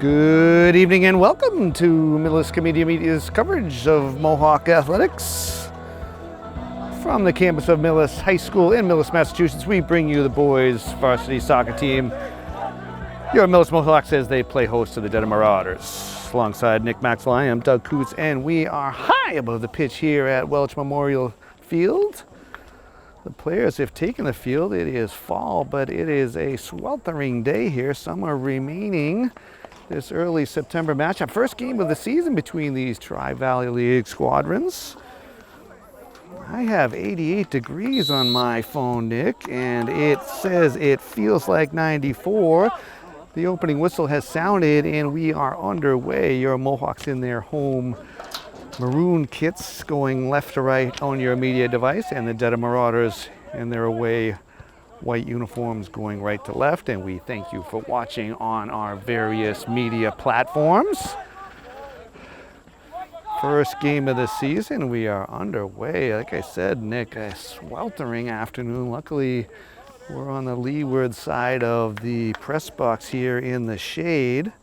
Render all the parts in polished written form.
Good evening and welcome to Millis Media's coverage of Mohawk Athletics. From the campus of Millis High School in Millis, Massachusetts, we bring you the boys' varsity soccer team. Your Millis Mohawks as they play host to the Dedham Marauders. Alongside Nick Maxwell, I am Doug Coots, and we are high above the pitch here at Welch Memorial Field. The players have taken the field. It is fall, but it is a sweltering day here. Summer remaining. This early September matchup, first game of the season between these Tri-Valley League squadrons. I have 88 degrees on my phone, Nick, and it says it feels like 94. The opening whistle has sounded and we are underway. Your Mohawks in their home maroon kits going left to right on your media device, and the Dedham Marauders in their away white uniforms going right to left. And we thank you for watching on our various media platforms. First game of the season, we are underway. Like I said, Nick, a sweltering afternoon. Luckily, we're on the leeward side of the press box here in the shade.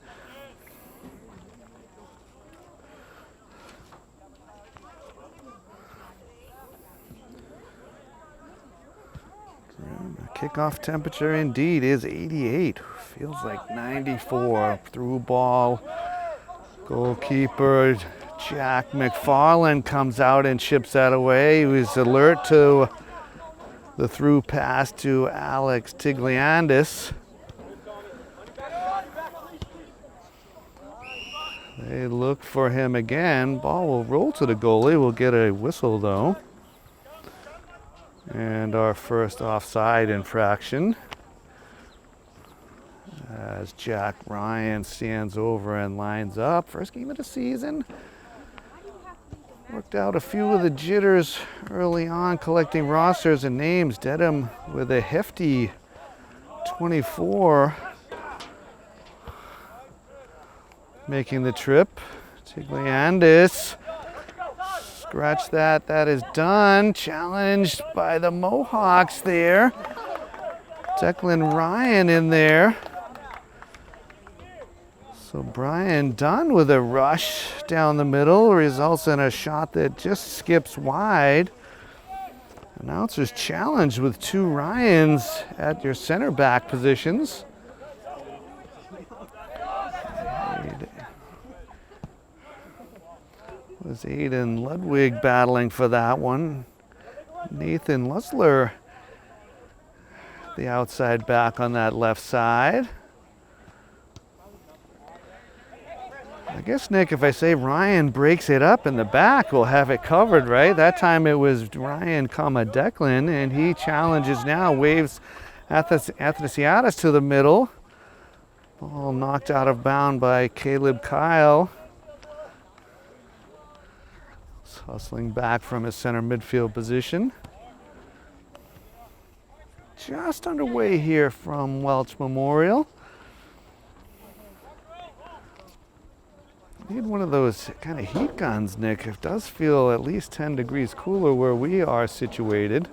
Kickoff temperature indeed is 88. Feels like 94. Through ball. Goalkeeper Jack McFarland comes out and chips that away. He was alert to the through pass to Alex Tigliandis. They look for him again. Ball will roll to the goalie. We'll get a whistle though. And our first offside infraction as Jack Ryan stands over and lines up. First game of the season. Worked out a few of the jitters early on, collecting rosters and names. Dedham with a hefty 24 making the trip. Tigliandis. Scratch that. That is done. Challenged by the Mohawks there. Declan Ryan in there. So Brian Dunn with a rush down the middle results in a shot that just skips wide. Announcers challenged with two Ryans at your center back positions. Was Aiden Ludwig battling for that one. Nathan Lusler, the outside back on that left side. I guess, Nick, if I say Ryan breaks it up in the back, we'll have it covered, right? That time it was Ryan, Declan, and he challenges now, waves Athanasiadis to the middle. Ball knocked out of bounds by Caleb Kyle. Hustling back from his center midfield position. Just underway here from Welch Memorial. Need one of those kind of heat guns, Nick. It does feel at least 10 degrees cooler where we are situated.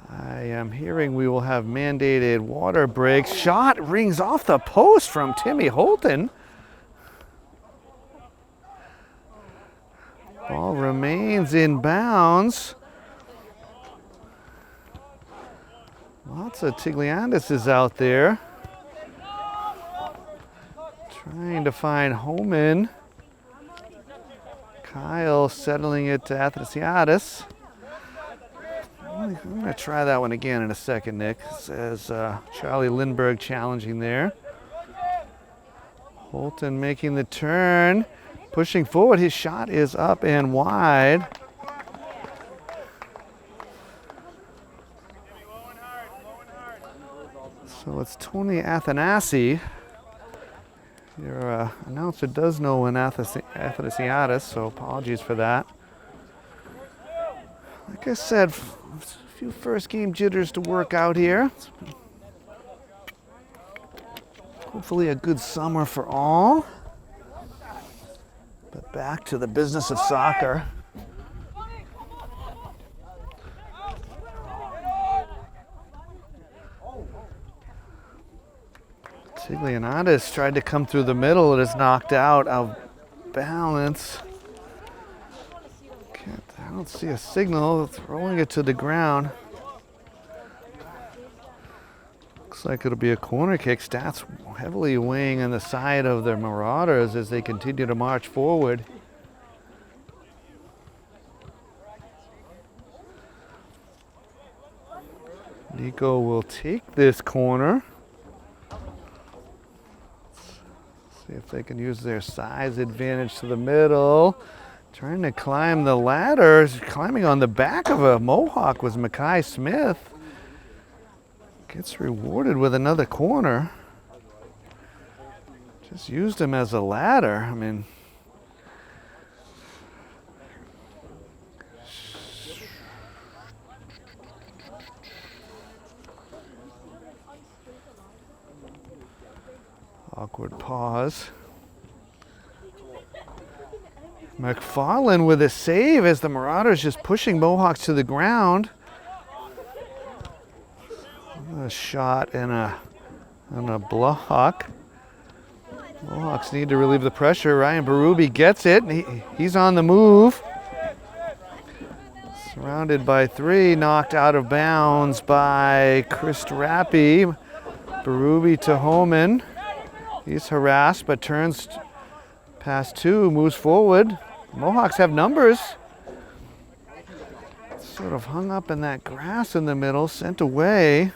I am hearing we will have mandated water breaks. Shot rings off the post from Timmy Holton. Ball remains in bounds. Lots of Tigliandis is out there. Trying to find Homan. Kyle settling it to Athanasiadis. I'm going to try that one again in a second, Nick. Says Charlie Lindbergh challenging there. Holton making the turn. Pushing forward, his shot is up and wide. So it's Tony Athanasi. Your announcer does know an Athanasiadis, so apologies for that. Like I said, a few first game jitters to work out here. Hopefully a good summer for all. But back to the business of soccer. Tiglianidis tried to come through the middle. It is knocked out of balance. I don't see a signal. Throwing it to the ground. Looks like it'll be a corner kick. Stats heavily weighing on the side of the Marauders as they continue to march forward. Nico will take this corner. See if they can use their size advantage to the middle. Trying to climb the ladder. Climbing on the back of a Mohawk was Mackay Smith. Gets rewarded with another corner. Just used him as a ladder. I mean, awkward pause. McFarlane with a save as the Marauders just pushing Mohawks to the ground. A shot and a block. Mohawks need to relieve the pressure. Ryan Berube gets it. He's on the move. Surrounded by three, knocked out of bounds by Chris Rappi. Berube to Homan. He's harassed but turns past two, moves forward. Mohawks have numbers. Sort of hung up in that grass in the middle, sent away.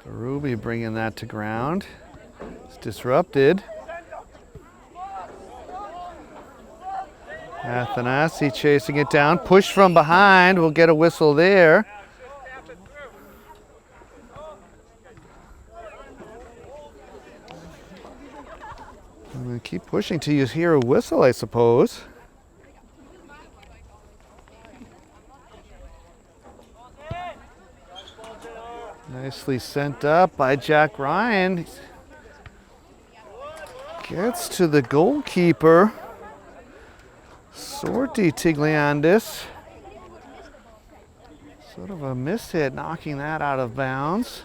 Ruby bringing that to ground. It's disrupted. Athanasi chasing it down. Push from behind. We'll get a whistle there. I'm going to keep pushing till you hear a whistle, I suppose. Nicely sent up by Jack Ryan. Gets to the goalkeeper. Sorti Tigliandis. Sort of a miss hit, knocking that out of bounds.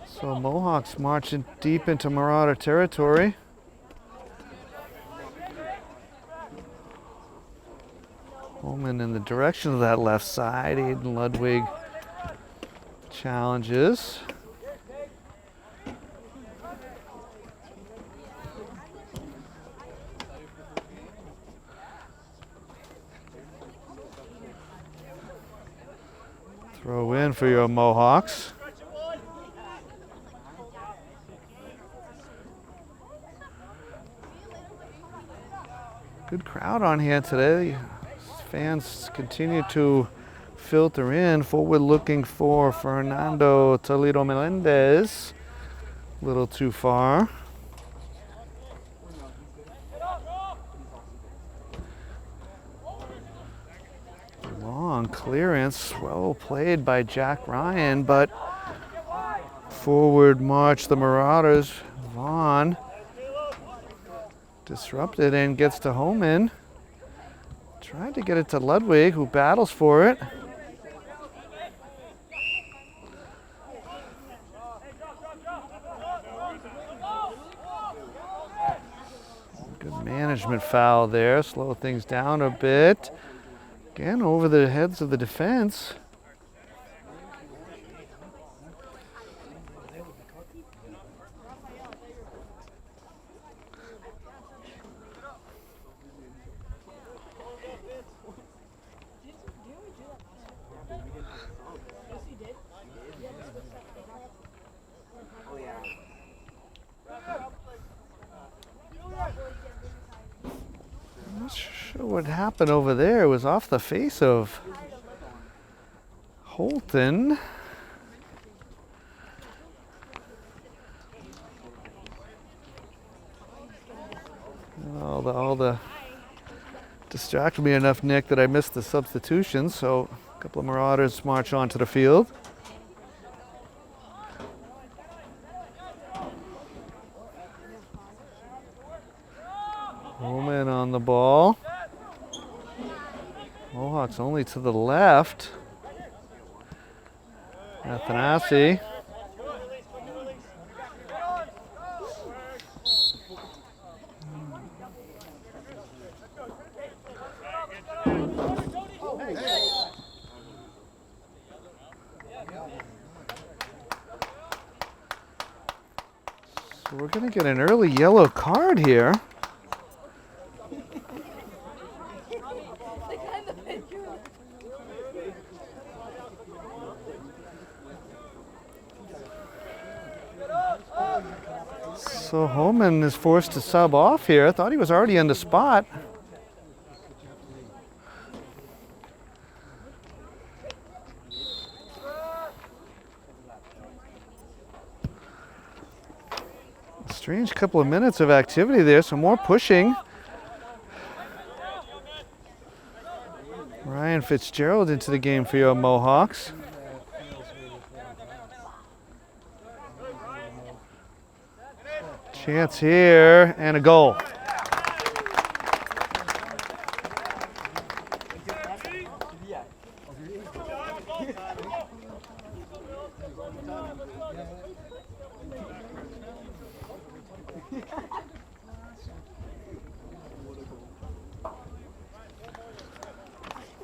So Mohawks marching deep into Marauder territory. Holman in the direction of that left side. Aiden Ludwig challenges. Throw in for your Mohawks. Good crowd on here today. Fans continue to filter in. Forward looking for Fernando Toledo Melendez. A little too far. Long clearance, well played by Jack Ryan, but forward march the Marauders. Vaughn disrupted and gets to Homan. Tried to get it to Ludwig, who battles for it. Good management foul there, slow things down a bit. Again, over the heads of the defense. I'm not sure what happened over there. It was off the face of Holton. All the distracted me enough, Nick, that I missed the substitution. So a couple of Marauders march onto the field. Bowman on the ball. Mohawks only to the left. Athanasi. So we're going to get an early yellow card here. So Holman is forced to sub off here. I thought he was already in the spot. Strange couple of minutes of activity there, some more pushing. Ryan Fitzgerald into the game for your Mohawks. Chance here, and a goal.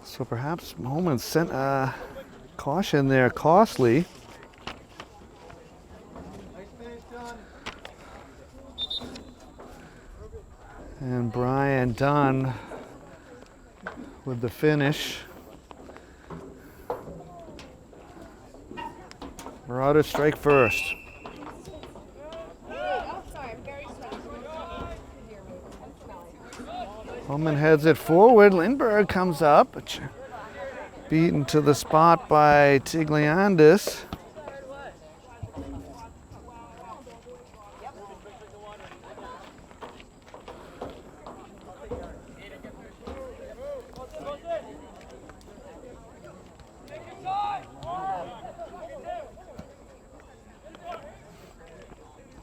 So perhaps Holman sent a caution there, costly. And Brian Dunn with the finish. Marauders strike first. Holman heads it forward. Lindbergh comes up. Beaten to the spot by Tigliandis.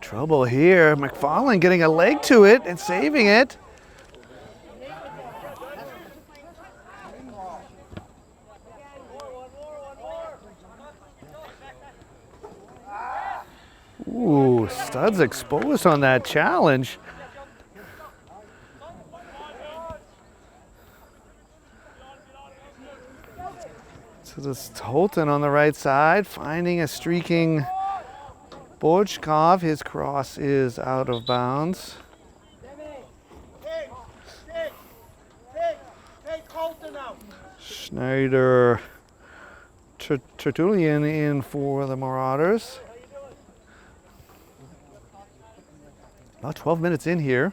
Trouble here. McFarland getting a leg to it and saving it. Ooh, Studs exposed on that challenge. So this Holton on the right side, finding a streaking Borchkov. His cross is out of bounds. Schneider Tertullian in for the Marauders. About 12 minutes in here.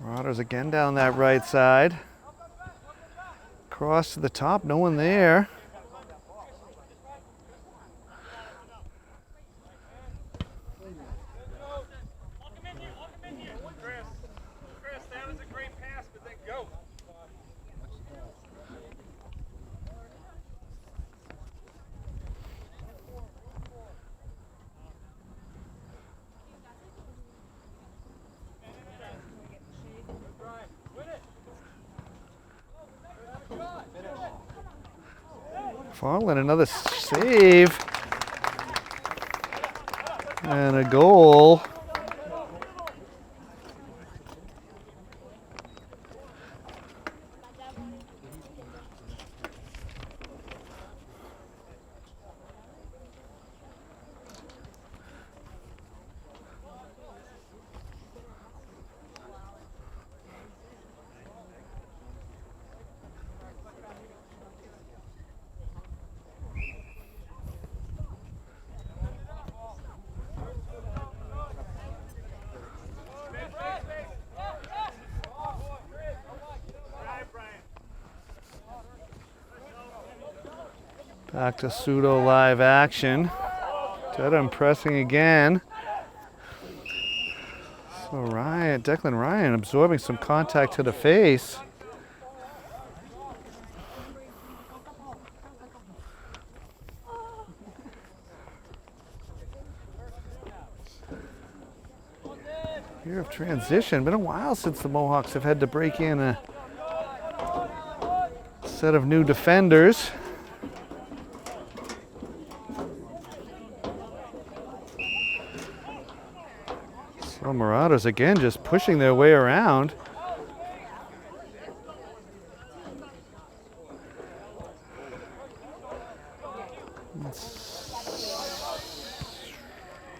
Marauders again down that right side. Cross to the top, no one there. Farland, another save. And a goal. Back to pseudo live action. Dedham pressing again. So Declan Ryan absorbing some contact to the face. transition. Been a while since the Mohawks have had to break in a set of new defenders. So Marauders again just pushing their way around.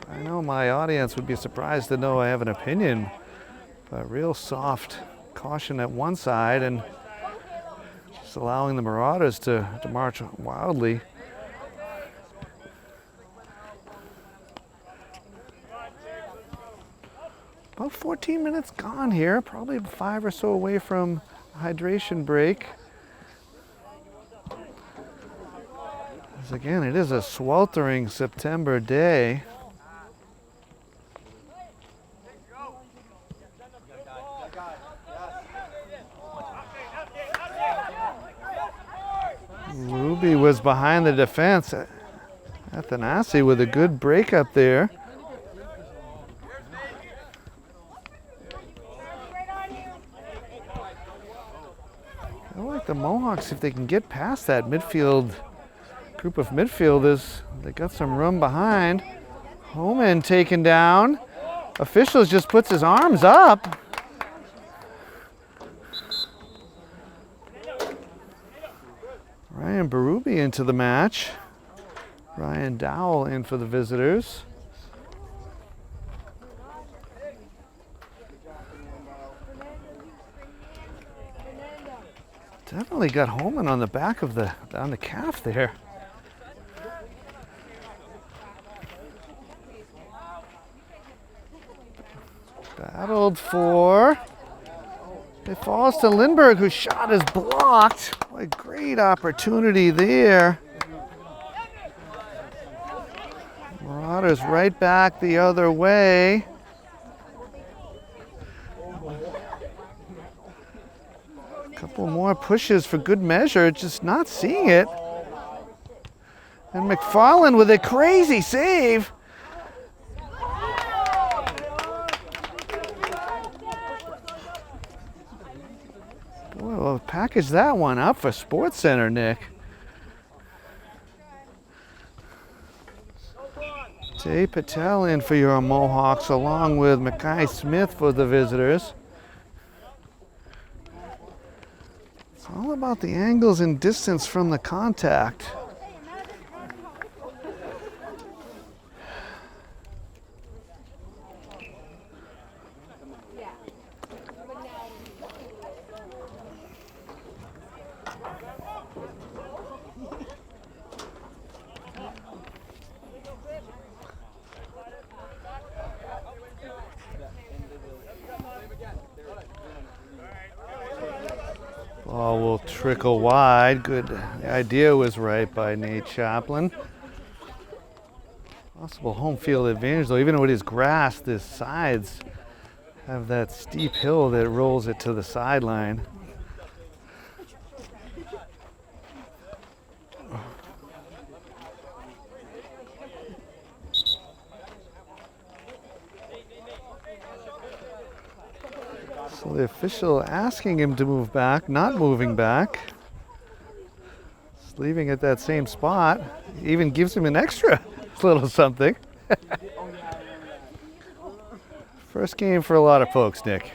I know my audience would be surprised to know I have an opinion, but real soft caution at one side and just allowing the Marauders to march wildly. About 14 minutes gone here, probably 5 or so away from a hydration break. As again, it is a sweltering September day. Ruby was behind the defense. Athanasi with a good break up there. I like the Mohawks, if they can get past that midfield group of midfielders, they got some room behind. Homan taken down. Officials just puts his arms up. Ryan Berube into the match. Ryan Dowell in for the visitors. Definitely got Homan on the back of on the calf there. Battled for. It falls to Lindbergh, whose shot is blocked. What a great opportunity there. Marauders right back the other way. Couple more pushes for good measure, just not seeing it. And McFarland with a crazy save. Boy, we'll package that one up for Sports Center, Nick. Jay Patel in for your Mohawks, along with Mackay Smith for the visitors. It's all about the angles and distance from the contact. Ball will trickle wide. Good. The idea was right by Nate Chaplin. Possible home field advantage, though. Even with his grass, the sides have that steep hill that rolls it to the sideline. So the official asking him to move back, not moving back. Just leaving at that same spot. Even gives him an extra little something. First game for a lot of folks, Nick.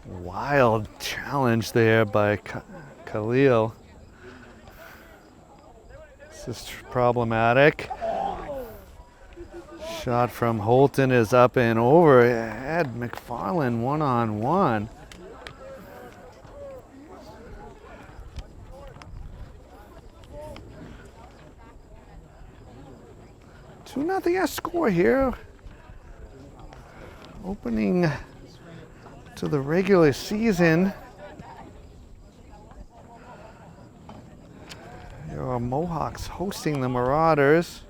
Wild challenge there by Khalil. This is problematic. Shot from Holton is up and over. Ed McFarland one-on-one. So nothing a score here. Opening to the regular season. Your Mohawks hosting the Marauders.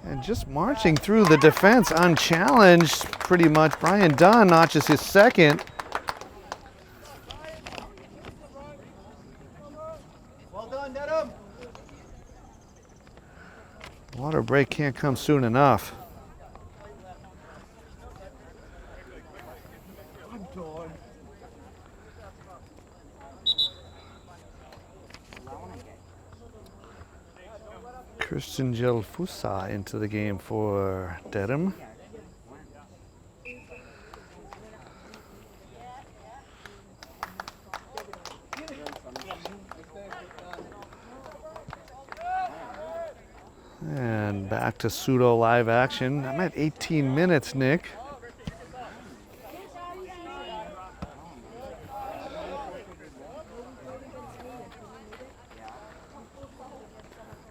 And just marching through the defense unchallenged, pretty much. Brian Dunn notches his second. Well done, Dedham. Water break can't come soon enough. Christian Gelfusa into the game for Dedham. And back to pseudo live action. I'm at 18 minutes, Nick.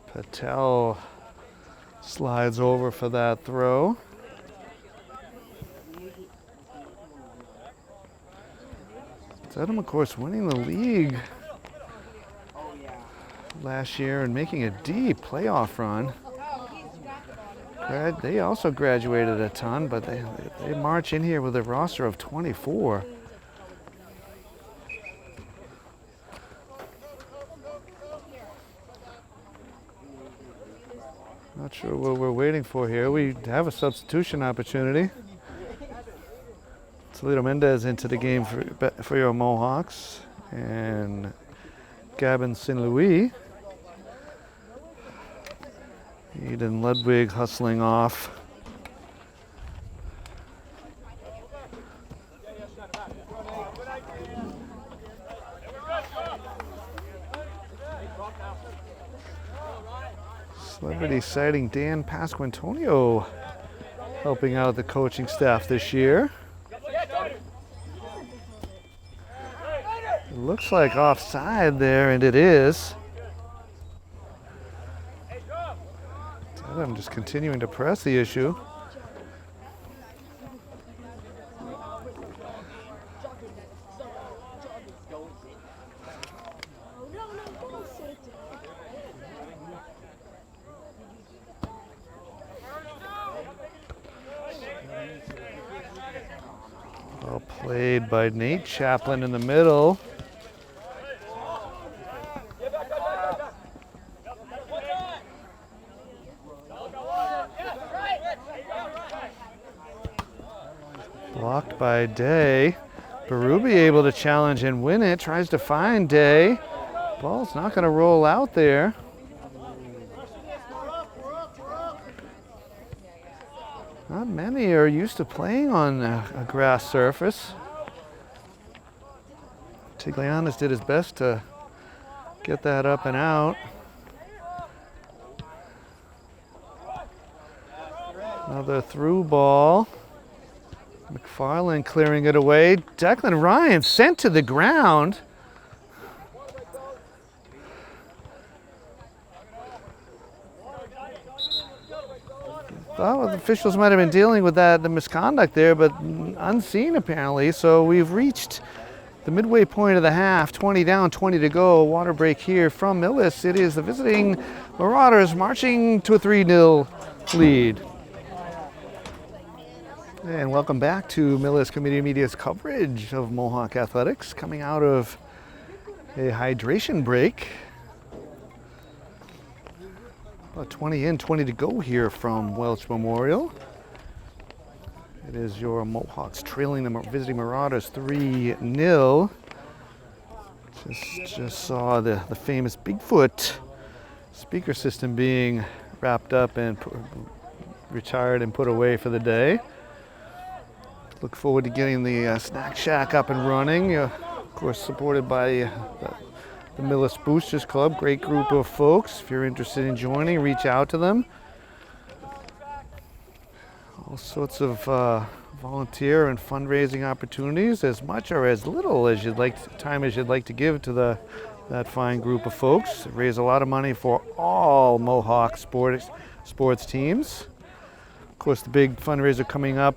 Patel slides over for that throw. Dedham, of course, winning the league last year and making a deep playoff run. They also graduated a ton, but they march in here with a roster of 24. Not sure what we're waiting for here. We have a substitution opportunity. Toledo Mendez into the game for your Mohawks, and Gavin St. Louis. Eden Ludwig hustling off. Celebrity sighting Dan Pasquantonio helping out the coaching staff this year. It looks like offside there, and it is. I'm just continuing to press the issue. Well played by Nate Chaplin in the middle. Blocked by Day. Berube able to challenge and win it. Tries to find Day. Ball's not going to roll out there. Not many are used to playing on a grass surface. Tiglianis did his best to get that up and out. Another through ball. McFarland clearing it away. Declan Ryan sent to the ground. Thought the officials might have been dealing with the misconduct there, but unseen apparently. So we've reached the midway point of the half. 20 down, 20 to go. Water break here from Millis. It is the visiting Marauders marching to a 3-0 lead. And welcome back to Millis Community Media's coverage of Mohawk Athletics, coming out of a hydration break. About 20 in, 20 to go here from Welch Memorial. It is your Mohawks trailing the visiting Marauders 3-0. Just saw the famous Bigfoot speaker system being wrapped up and retired and put away for the day. Look forward to getting the snack shack up and running. Of course, supported by the Millis Boosters Club. Great group of folks. If you're interested in joining, reach out to them. All sorts of volunteer and fundraising opportunities, as much or as little as you'd like to give to that fine group of folks. Raise a lot of money for all Mohawk sports teams. Of course, the big fundraiser coming up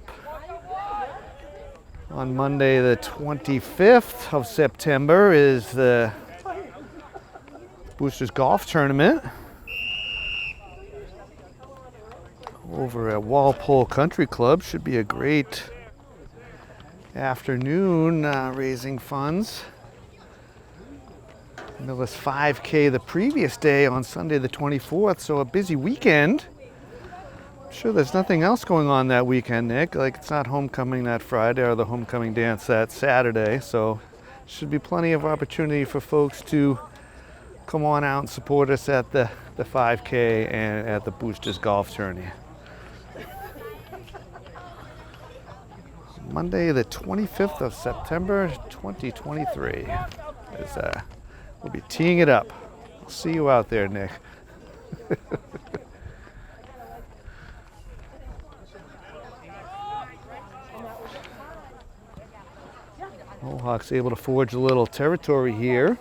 on Monday, the 25th of September, is the Boosters Golf Tournament over at Walpole Country Club. Should be a great afternoon raising funds. Millis 5K the previous day on Sunday the 24th, so a busy weekend. Sure, there's nothing else going on that weekend, Nick. Like, it's not homecoming that Friday or the homecoming dance that Saturday, so should be plenty of opportunity for folks to come on out and support us at the 5K and at the Boosters Golf Tourney. Monday, the 25th of September, 2023. We'll be teeing it up. I'll see you out there, Nick. Mohawks able to forge a little territory here.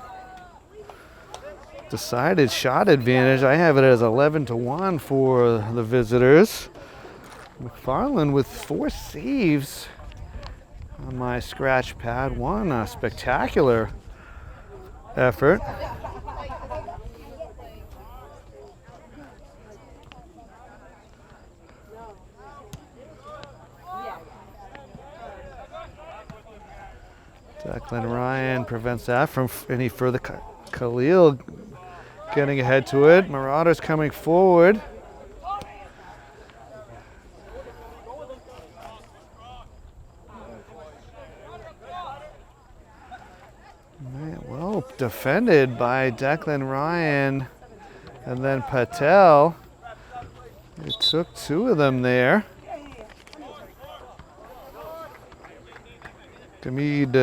Decided shot advantage. I have it as 11-1 for the visitors. McFarland with 4 saves on my scratch pad. One a spectacular effort. Declan Ryan prevents that from any further. Khalil getting ahead to it. Marauders coming forward. Well defended by Declan Ryan and then Patel. It took 2 of them there. Hamid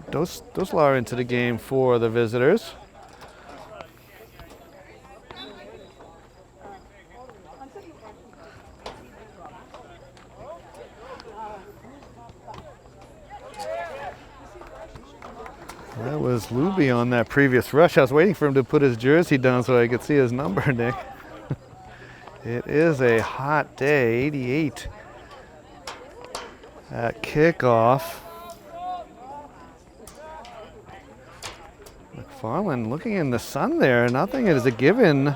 Doslar into the game for the visitors. That was Luby on that previous rush. I was waiting for him to put his jersey down so I could see his number, Nick. It is a hot day, 88 at kickoff. McFarland looking in the sun there. Nothing is a given.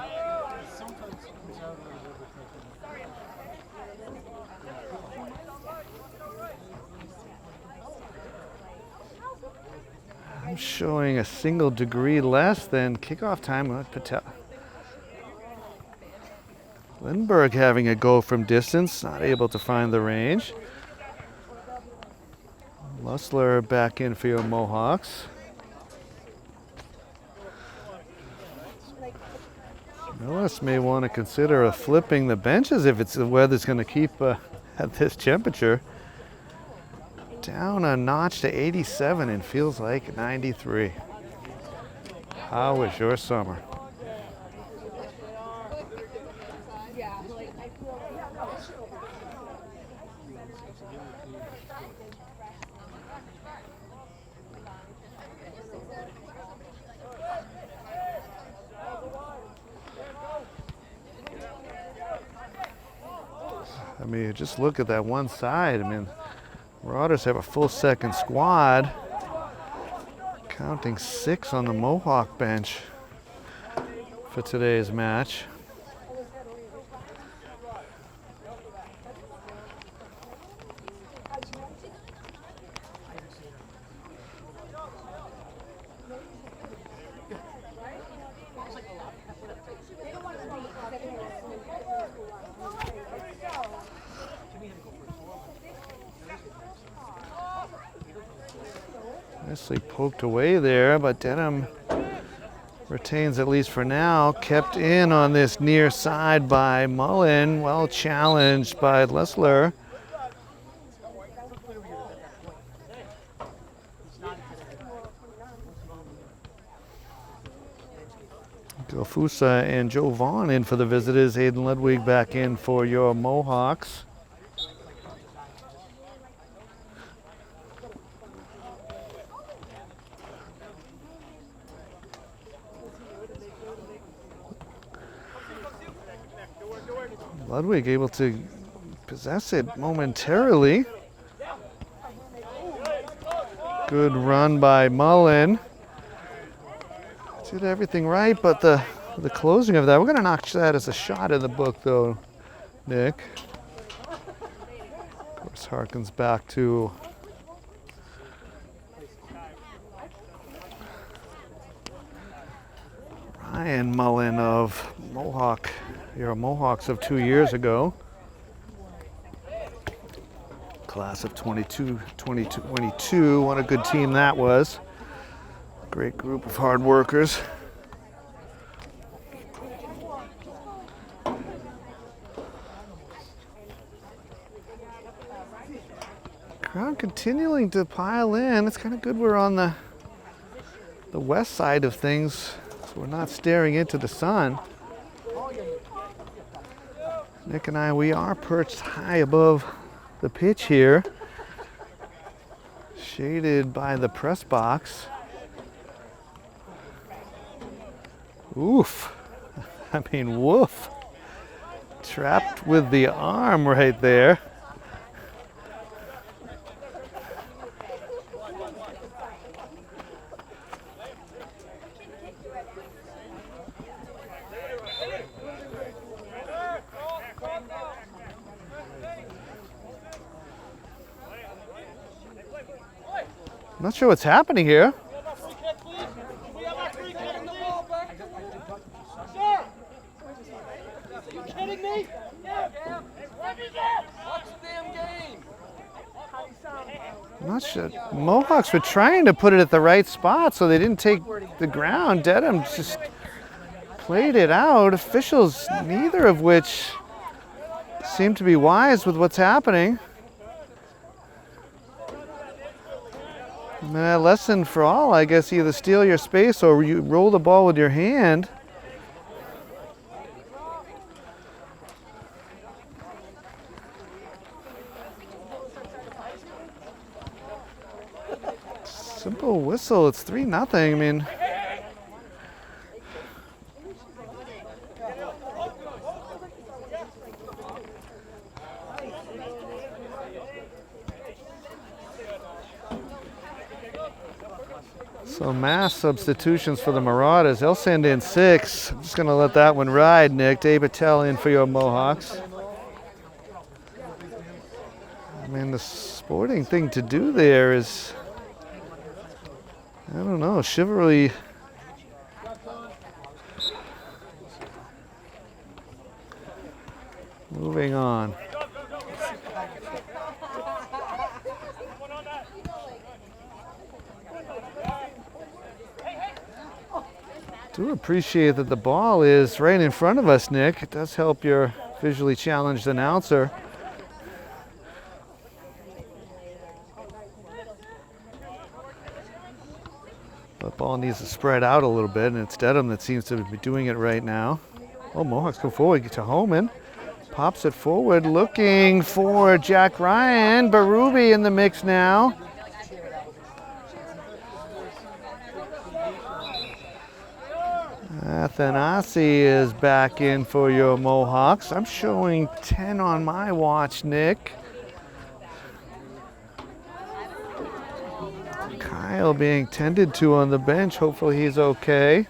I'm showing a single degree less than kickoff time. Patel. Lindbergh having a go from distance, not able to find the range. Lussler back in for your Mohawks. Millis may want to consider flipping the benches if the weather's going to keep at this temperature. Down a notch to 87 and feels like 93. How was your summer? I mean, just look at that one side. I mean, Marauders have a full second squad, counting 6 on the Mohawk bench for today's match. Nicely poked away there, but Dedham retains, at least for now. Kept in on this near side by Mullen. Well challenged by Lessler. Gofusa and Joe Vaughn in for the visitors. Aiden Ludwig back in for your Mohawks. Ludwig able to possess it momentarily. Good run by Mullen. Did everything right, but the closing of that, we're going to notch that as a shot in the book, though, Nick. Of course, harkens back to Ryan Mullen of Mohawk, your Mohawks of 2 years ago. Class of 2022. What a good team that was. Great group of hard workers. Crowd continuing to pile in. It's kind of good we're on the west side of things, so we're not staring into the sun. Nick and I, we are perched high above the pitch here, shaded by the press box. Oof. I mean, woof. Trapped with the arm right there. I'm not sure what's happening here. I'm not sure. Mohawks were trying to put it at the right spot so they didn't take the ground. Dedham just played it out. Officials, neither of which seem to be wise with what's happening. I mean, a lesson for all, I guess, either steal your space or you roll the ball with your hand. Simple whistle, it's 3-0. I mean, so mass substitutions for the Marauders. They'll send in 6. I'm just going to let that one ride, Nick. Dave Patel in for your Mohawks. I mean, the sporting thing to do there is, I don't know, chivalry. Moving on. Do appreciate that the ball is right in front of us, Nick. It does help your visually challenged announcer. The ball needs to spread out a little bit, and it's Dedham that seems to be doing it right now. Oh, Mohawks go forward, get to Homan. Pops it forward, looking for Jack Ryan. Berube in the mix now. Athanasi is back in for your Mohawks. I'm showing 10 on my watch, Nick. Kyle being tended to on the bench. Hopefully he's okay.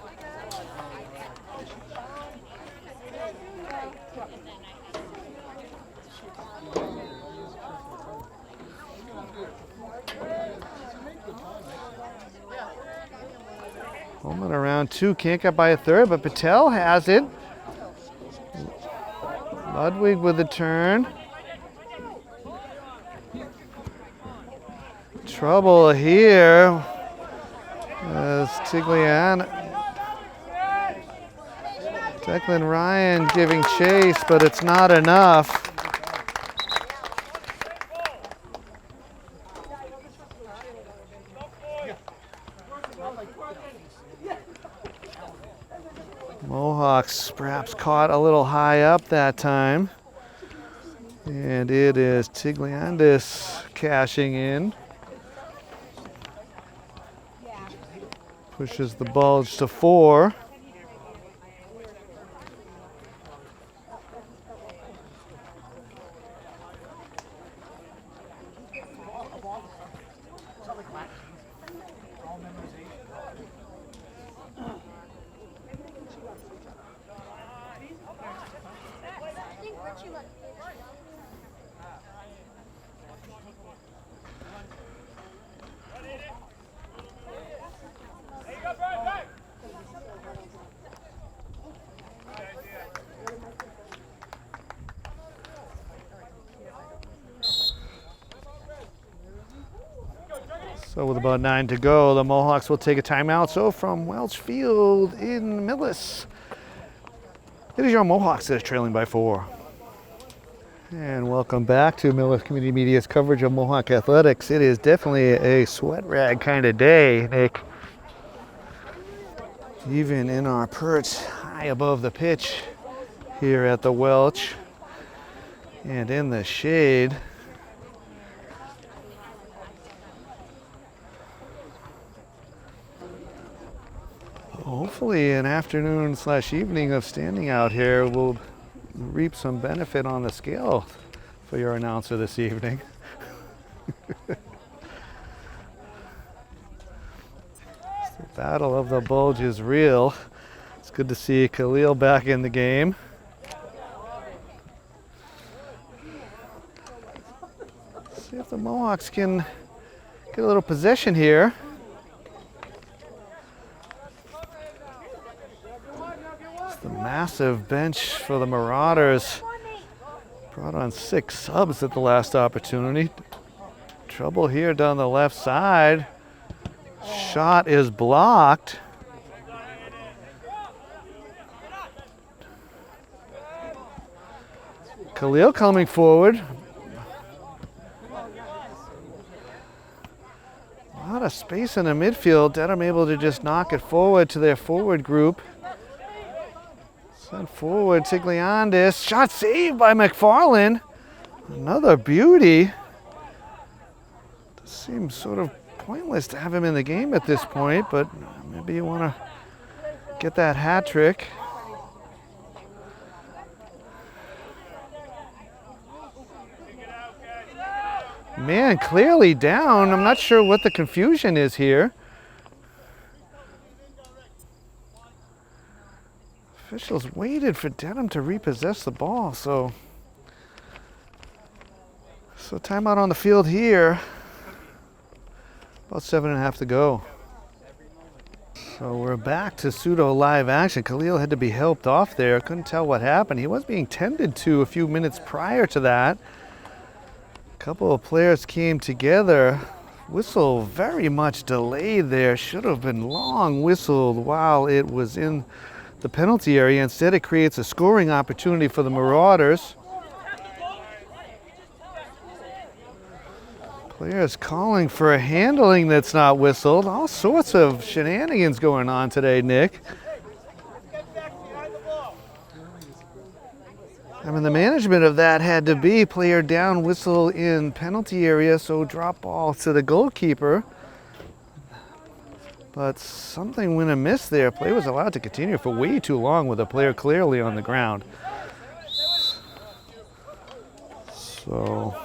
Holman around 2, can't get by a third, but Patel has it. Ludwig with the turn. Trouble here as Declan Ryan giving chase, but it's not enough. Mohawks perhaps caught a little high up that time. And it is Tigliandis cashing in. Pushes the bulge to 4. So with about 9 to go, the Mohawks will take a timeout. So from Welch Field in Millis, it is your Mohawks that is trailing by 4. And welcome back to Millis Community Media's coverage of Mohawk Athletics. It is definitely a sweat rag kind of day, Nick. Even in our perch high above the pitch here at the Welch and in the shade. Hopefully an afternoon / evening of standing out here will reap some benefit on the scale for your announcer this evening. The battle of the bulge is real. It's good to see Khalil back in the game. See if the Mohawks can get a little possession here. The massive bench for the Marauders brought on 6 subs at the last opportunity. Trouble here down the left side. Shot is blocked. Khalil coming forward. A lot of space in the midfield. Dedham able to just knock it forward to their forward group. Sent forward, Tigliandis. Shot saved by McFarland. Another beauty. Seems sort of pointless to have him in the game at this point, but maybe you want to get that hat trick. Man, clearly down. I'm not sure what the confusion is here. Officials waited for Dedham to repossess the ball, so timeout on the field here. About 7.5 to go. So we're back to pseudo live action. Khalil had to be helped off there. Couldn't tell what happened. He was being tended to a few minutes prior to that. A couple of players came together. Whistle very much delayed there. Should have been long whistled while it was in the penalty area. Instead, it creates a scoring opportunity for the Marauders. Players calling for a handling that's not whistled. All sorts of shenanigans going on today, Nick. I mean, the management of that had to be player down, whistle in penalty area, so drop ball to the goalkeeper. But something went amiss there. Play was allowed to continue for way too long with a player clearly on the ground. So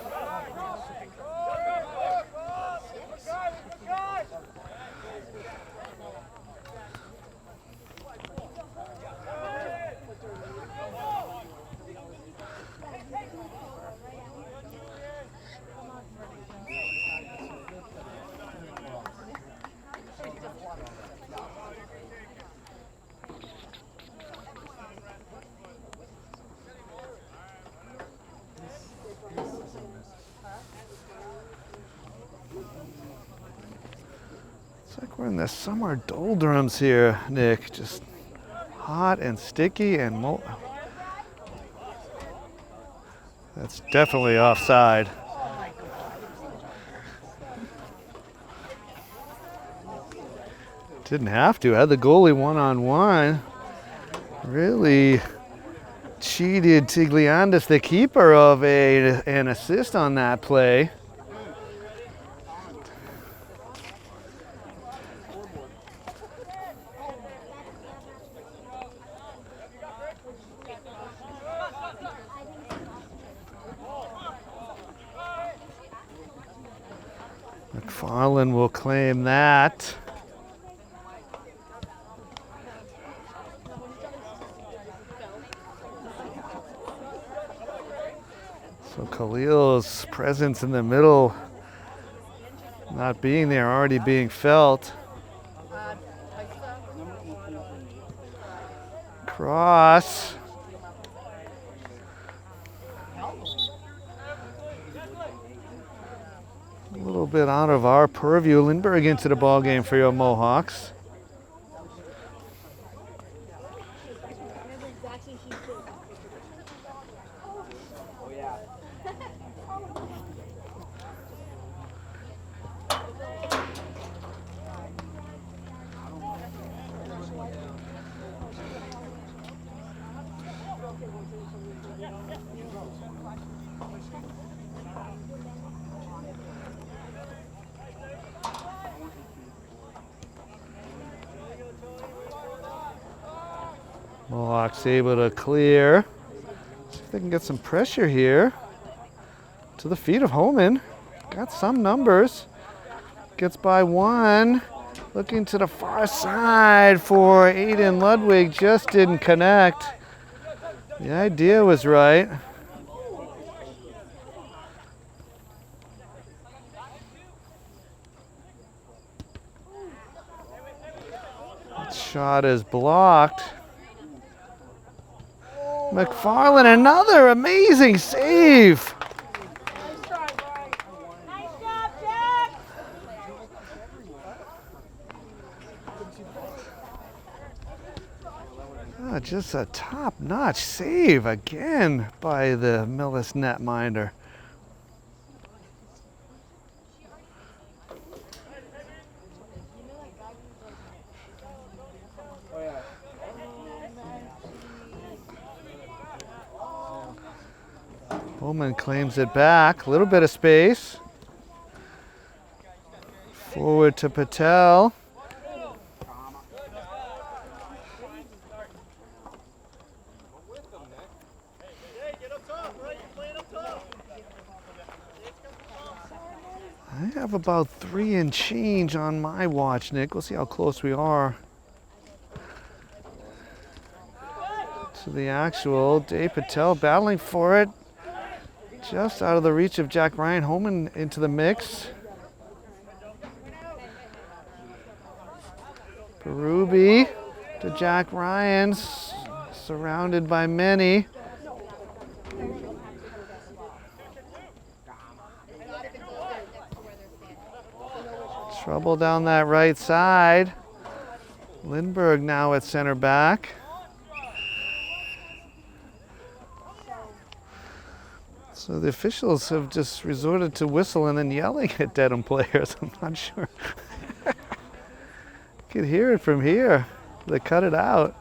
it's like we're in the summer doldrums here, Nick. Just hot and sticky and that's definitely offside. Didn't have to. Had the goalie one-on-one. Really cheated Tigliandis, the keeper, of an assist on that play. McFarland will claim that. So Khalil's presence in the middle not being there, already being felt. Cross. A little little bit out of our purview. Lindbergh into the ball game for your Mohawks. Mohawks able to clear. See if they can get some pressure here. To the feet of Homan. Got some numbers. Gets by one. Looking to the far side for Aiden Ludwig. Just didn't connect. The idea was right. That shot is blocked. McFarland, another amazing save. Just a top-notch save again by the Millis netminder. Bowman claims it back. A little bit of space. Forward to Patel. I have about 3 and change on my watch, Nick. We'll see how close we are to the actual. Dave Patel battling for it. Just out of the reach of Jack Ryan. Homan into the mix. Berube to Jack Ryan, surrounded by many. Trouble down that right side. Lindbergh now at center back. So the officials have just resorted to whistle and then yelling at Dedham players. I'm not sure. You can hear it from here. They cut it out.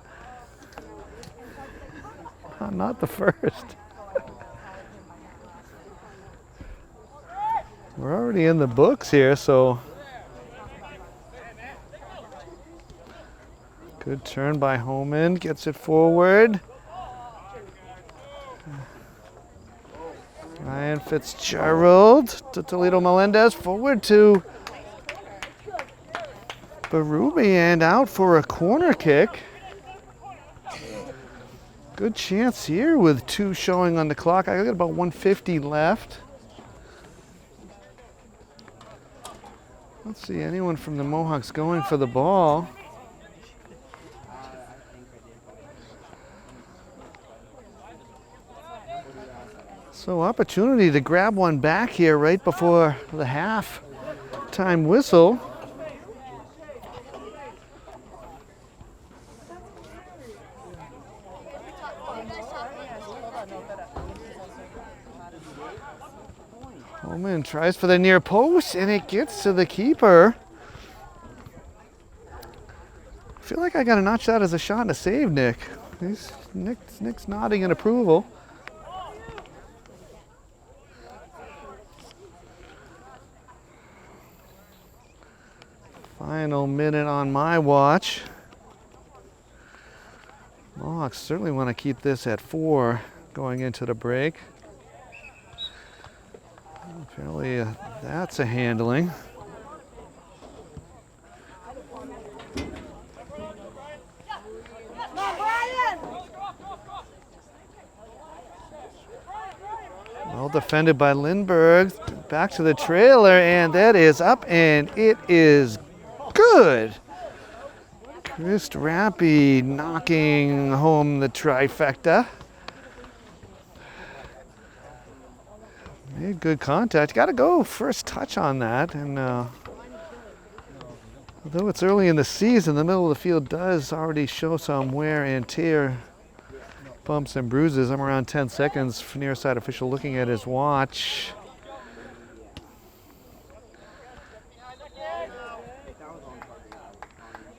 Not the first. We're already in the books here, so. Good turn by Homan, gets it forward. Ryan Fitzgerald to Toledo Melendez, forward to Berube and out for a corner kick. Good chance here with 2 showing on the clock. I got about 150 left. Let's see anyone from the Mohawks going for the ball. So opportunity to grab one back here right before the half-time whistle. Homan tries for the near post and it gets to the keeper. I feel like I got to notch that as a shot and a save, Nick. Nick's nodding in approval. Final minute on my watch. Mohawks certainly want to keep this at 4 going into the break. Apparently that's a handling. Well defended by Lindbergh. Back to the trailer, and that is up, and it is good. Chris Rappy knocking home the trifecta. Made good contact. Got to go first touch on that. And although it's early in the season, the middle of the field does already show some wear and tear, bumps and bruises. I'm around 10 seconds. Near side official looking at his watch.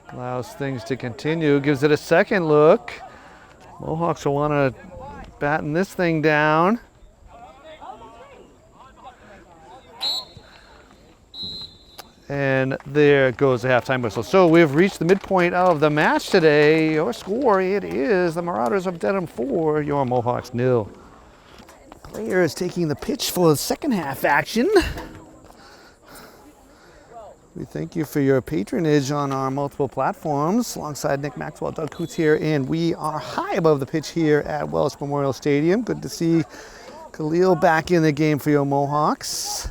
Allows things to continue. Gives it a second look. Mohawks will want to batten this thing down. And there goes the halftime whistle. So we've reached the midpoint of the match today. Your score, it is the Marauders of Dedham 4, your Mohawks 0. Players taking the pitch for the second half action. We thank you for your patronage on our multiple platforms. Alongside Nick Maxwell, Doug Coots here, and we are high above the pitch here at Wells Memorial Stadium. Good to see Khalil back in the game for your Mohawks.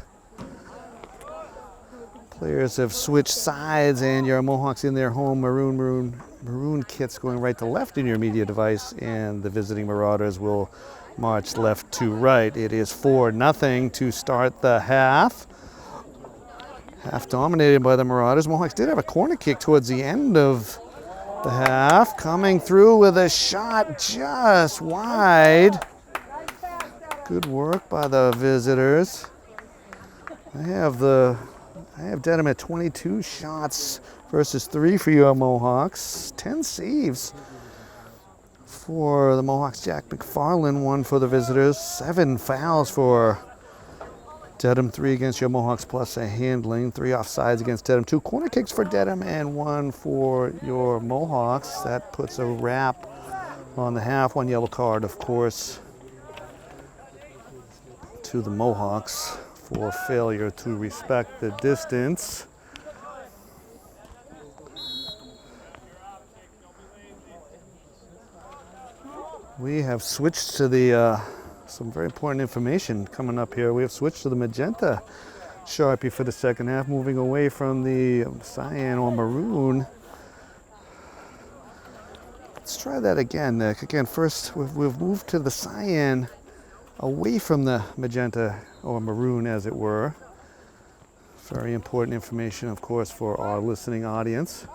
Players have switched sides, and your Mohawks in their home maroon kits going right to left in your media device, and the visiting Marauders will march left to right. It is 4-0 to start the half. Half dominated by the Marauders. Mohawks did have a corner kick towards the end of the half. Coming through with a shot just wide. Good work by the visitors. I have Dedham at 22 shots versus 3 for your Mohawks. 10 saves for the Mohawks. Jack McFarland, 1 for the visitors. 7 fouls for Dedham, 3 against your Mohawks plus a handling. 3 offsides against Dedham. 2 corner kicks for Dedham and 1 for your Mohawks. That puts a wrap on the half. 1 yellow card, of course, to the Mohawks for failure to respect the distance. We have switched to the some very important information coming up here. We have switched to the magenta Sharpie for the second half, moving away from the cyan or maroon. Let's try that again, Nick. Again, first we've moved to the cyan away from the magenta or maroon, as it were. Very important information, of course, for our listening audience.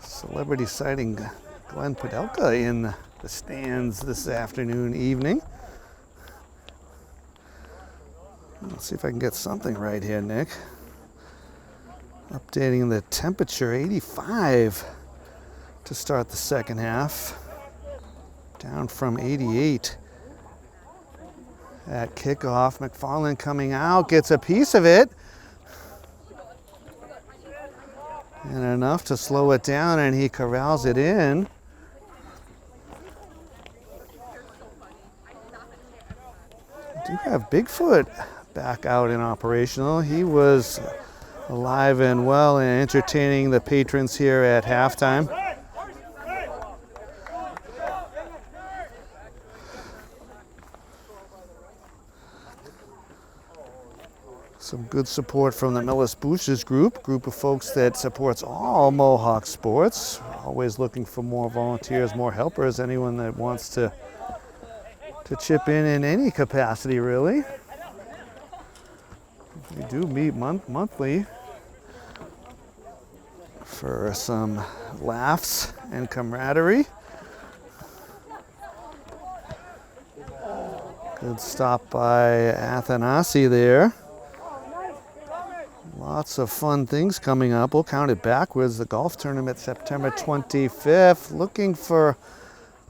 Celebrity sighting Glenn Podelka in the stands this afternoon, evening. Let's see if I can get something right here, Nick. Updating the temperature, 85 to start the second half. Down from 88 at kickoff. McFarland coming out, gets a piece of it. And enough to slow it down, and he corrals it in. We do have Bigfoot back out and operational. He was alive and well and entertaining the patrons here at halftime. Some good support from the Millis Boosters group of folks that supports all Mohawk sports. Always looking for more volunteers, more helpers, anyone that wants to chip in any capacity, really. We do meet monthly for some laughs and camaraderie. Good stop by Athanasi there. Lots of fun things coming up. We'll count it backwards. The golf tournament, September 25th. Looking for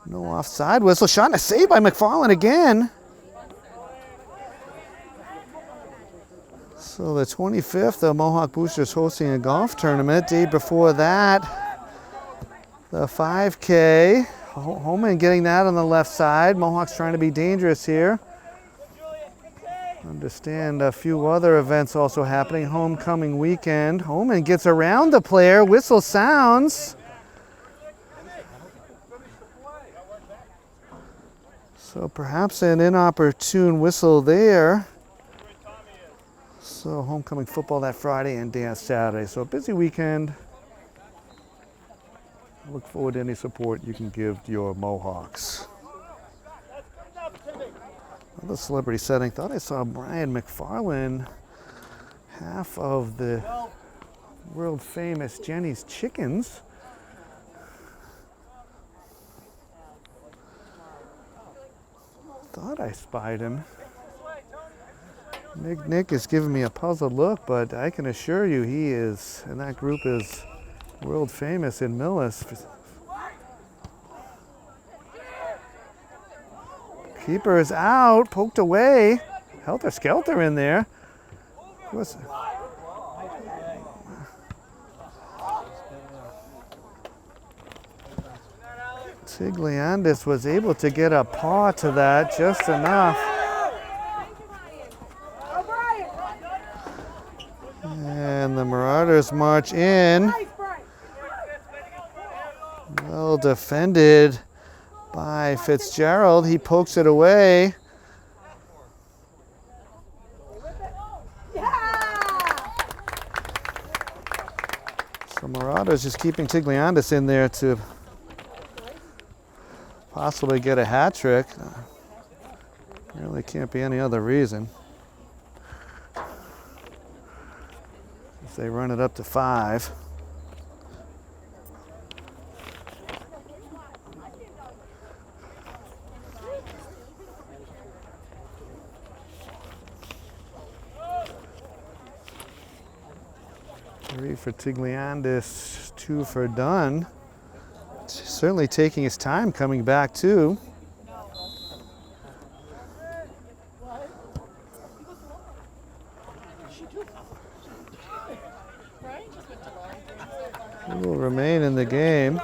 no offside whistle. Shot and a save by McFarland again. So the 25th, the Mohawk Boosters hosting a golf tournament. Day before that, the 5K. Holman getting that on the left side. Mohawks trying to be dangerous here. Understand a few other events also happening. Homecoming weekend. Holman gets around the player. Whistle sounds. So perhaps an inopportune whistle there. So homecoming football that Friday and dance Saturday. So a busy weekend. I look forward to any support you can give your Mohawks. Another celebrity setting. Thought I saw Brian McFarlane, half of the world famous Jenny's Chickens. Thought I spied him. Nick is giving me a puzzled look, but I can assure you he is, and that group is world famous in Millis. Keeper is out, poked away. Helter Skelter in there. Tigliandis was able to get a paw to that just enough. And the Marauders march in. Well defended by Fitzgerald. He pokes it away. So Marauders just keeping Tigliandis in there to possibly get a hat trick. Really can't be any other reason. If they run it up to 5. Three for Tigliandis, 2 for Dunn. Certainly taking his time coming back too. He will remain in the game.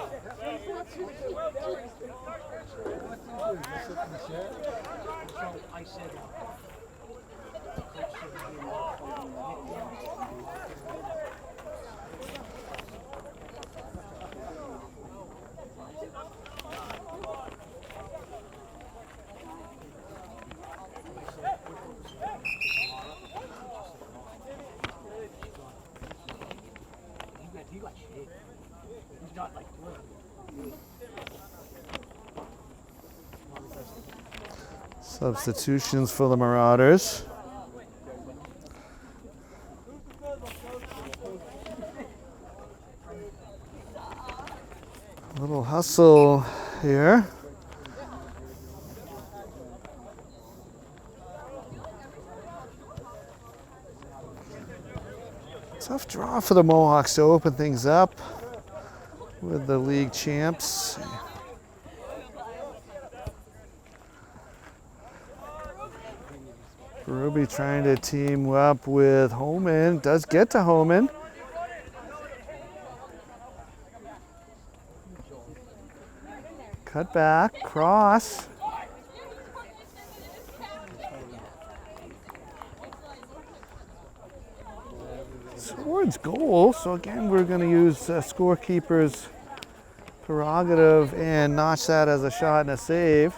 Substitutions for the Marauders. A little hustle here. Tough draw for the Mohawks to open things up with the league champs. Ruby trying to team up with Homan. Does get to Homan. Cut back, cross. Towards goal. So again, we're going to use scorekeeper's prerogative and notch that as a shot and a save.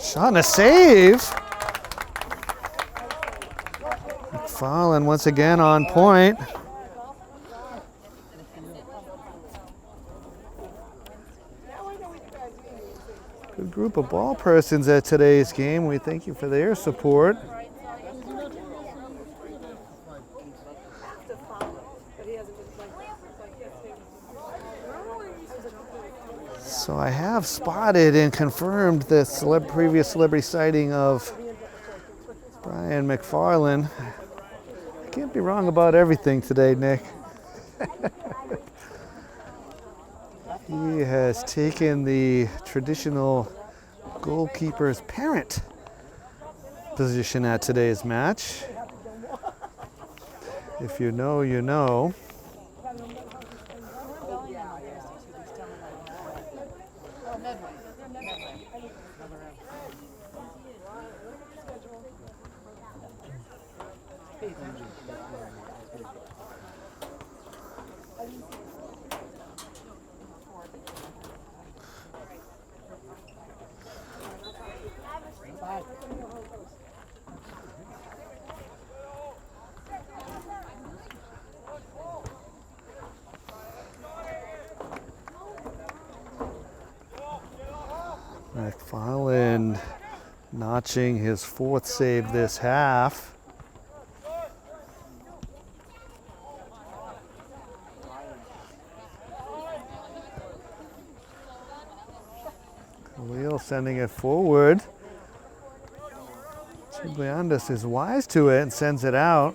Shot and a save. McFarlane once again on point. Good group of ball persons at today's game. We thank you for their support. So I have spotted and confirmed the previous celebrity sighting of Brian McFarlane. I can't be wrong about everything today, Nick. He has taken the traditional goalkeeper's parent position at today's match. If you know, you know. McFarland notching his 4th save this half. Khalil sending it forward. Chigliandis is wise to it and sends it out.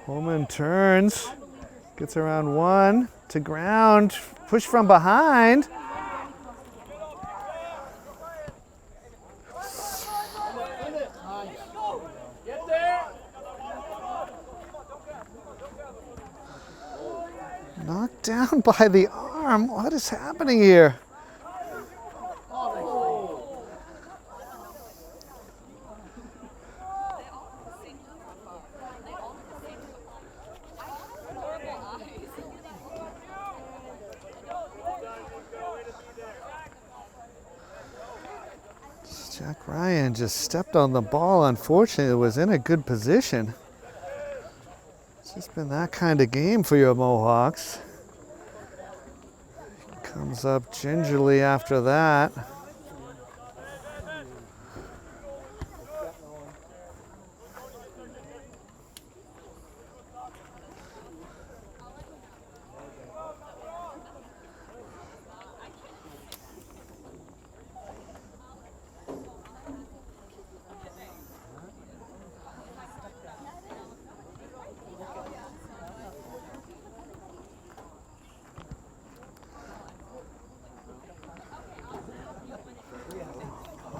Holman turns, gets around 1 to ground, push from behind. Knocked down by the arm. What is happening here? Jack Ryan just stepped on the ball. Unfortunately, it was in a good position. It's just been that kind of game for your Mohawks. Comes up gingerly after that.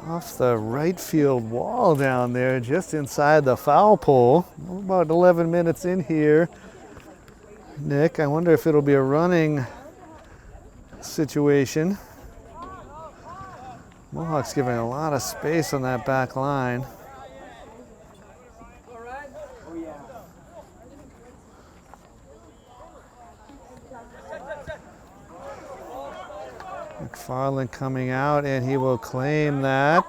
Off the right field wall down there, just inside the foul pole. We're about 11 minutes in here. Nick, I wonder if it'll be a running situation. Mohawks giving a lot of space on that back line. McFarland coming out, and he will claim that.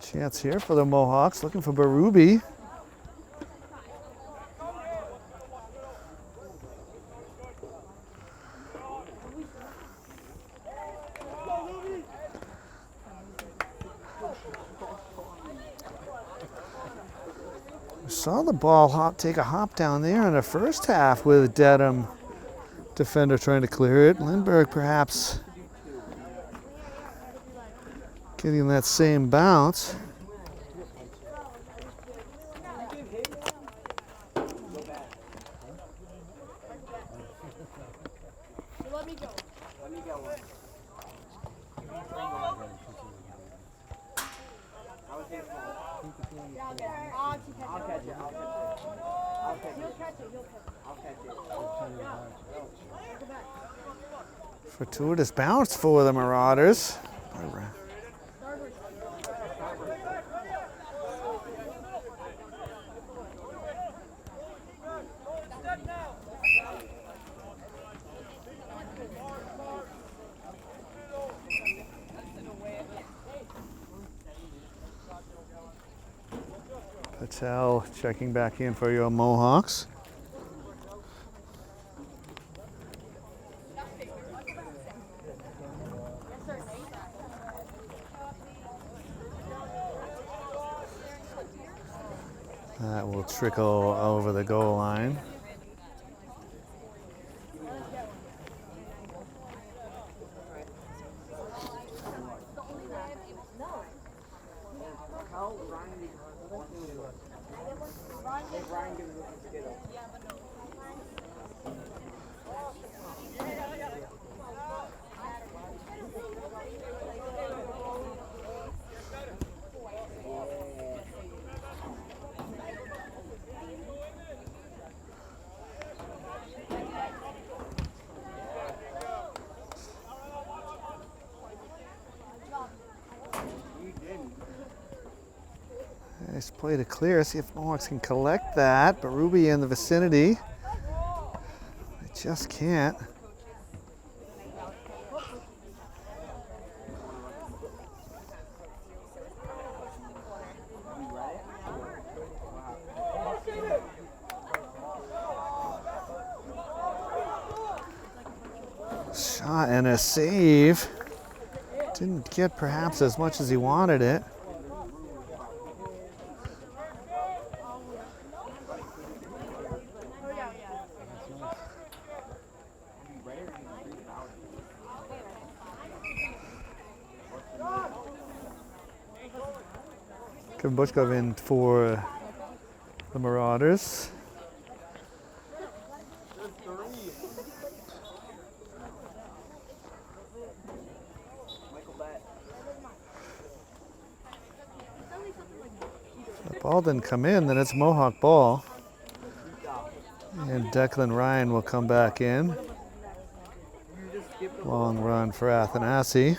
Chance here for the Mohawks, looking for Berube. Saw the ball take a hop down there in the first half with Dedham defender trying to clear it. Lindbergh perhaps getting that same bounce. Fortuitous bounce for the Marauders. Patel checking back in for your Mohawks. That will trickle over the goal line. Nice play to clear. See if Mohawks can collect that, but Ruby in the vicinity. They just can't. Shot and a save. Didn't get perhaps as much as he wanted it. Kevin Bushkov in for the Marauders. The ball didn't come in, then it's Mohawk ball. And Declan Ryan will come back in. Long run for Athanasi.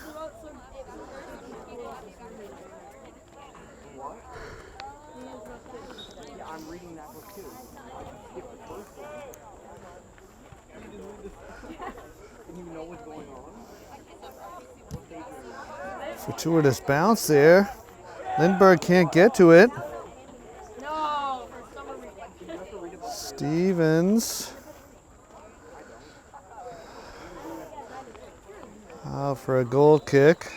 Fortuitous bounce there. Lindbergh can't get to it. Stevens. Out for a goal kick.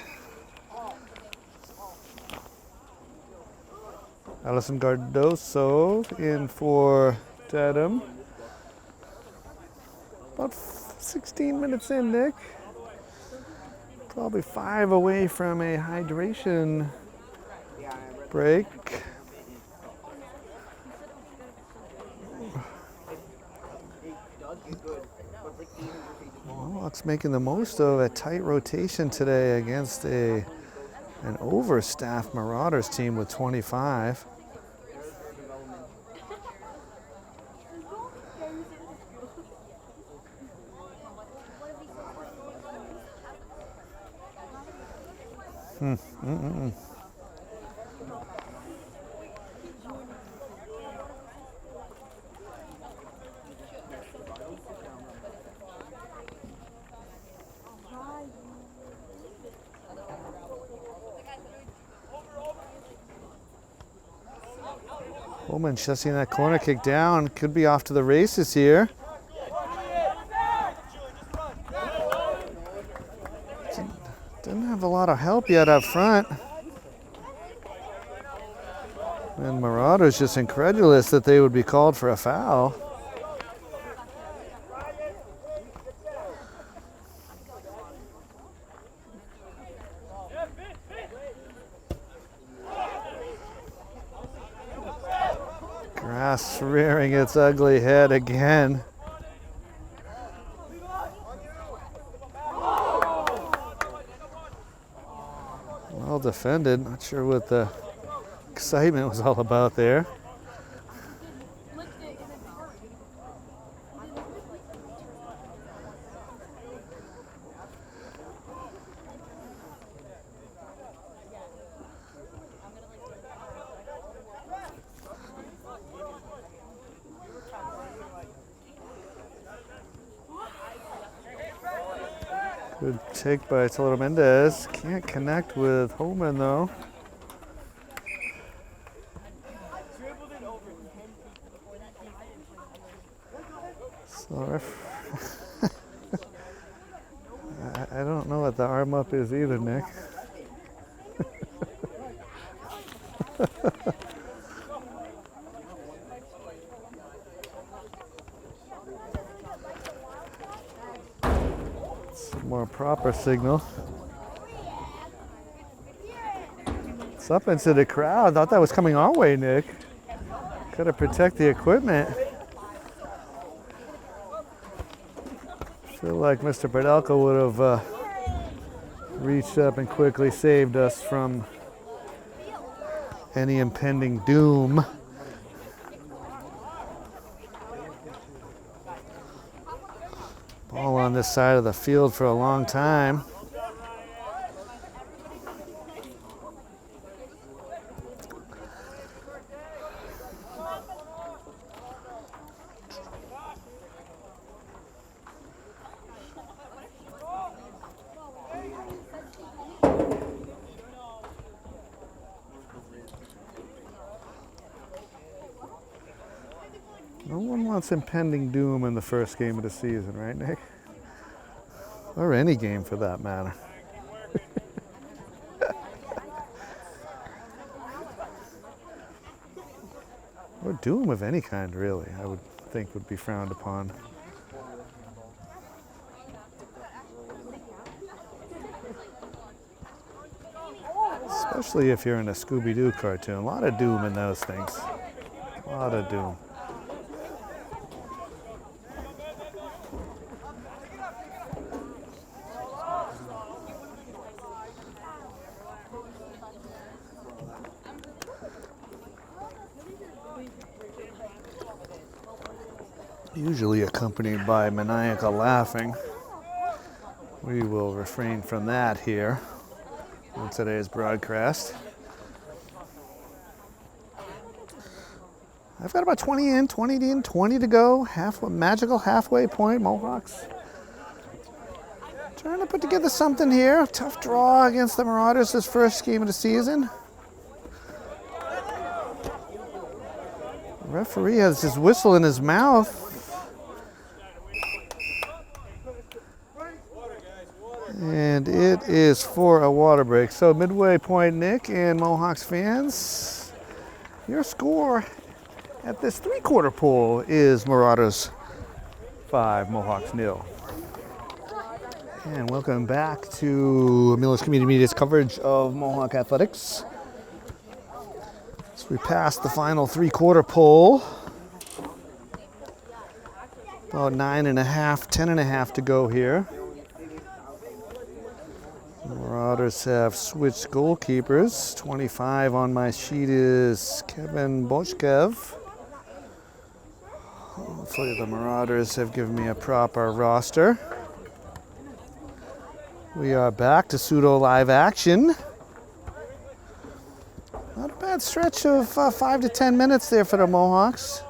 Allison Cardoso in for Dedham. About 16 minutes in, Nick. Probably 5 away from a hydration break. Mohawks making the most of a tight rotation today against an overstaffed Marauders team with 25. Holman just seeing that corner kick down. Could be off to the races here. Didn't have a lot of help yet up front. And Marauders just incredulous that they would be called for a foul. Grass rearing its ugly head again. Well defended. Not sure what the excitement was all about there. Good take by Toledo Mendez. Can't connect with Holman though. So I don't know what the arm up is either, Nick. More proper signal. It's up into the crowd. Thought that was coming our way, Nick. Gotta protect the equipment. Feel like Mr. Perdelka would have reached up and quickly saved us from any impending doom. Ball on this side of the field for a long time. No one wants impending doom in the first game of the season, right, Nick? Or any game for that matter. Or doom of any kind, really, I would think would be frowned upon. Especially if you're in a Scooby-Doo cartoon. A lot of doom in those things. A lot of doom. Usually accompanied by maniacal laughing. We will refrain from that here on today's broadcast. I've got about 20 to go. Magical halfway point, Mohawks. Trying to put together something here. Tough draw against the Marauders this first game of the season. The referee has his whistle in his mouth. And it is for a water break. So midway point, Nick and Mohawks fans, your score at this three-quarter pool is Marauders 5, Mohawks 0. And welcome back to Millis Community Media's coverage of Mohawk Athletics. So we passed the final three-quarter poll. About 9.5, 10.5 to go here. Marauders have switched goalkeepers. 25 on my sheet is Kevin Boshkev. Hopefully the Marauders have given me a proper roster. We are back to pseudo live action. Not a bad stretch of 5 to 10 minutes there for the Mohawks.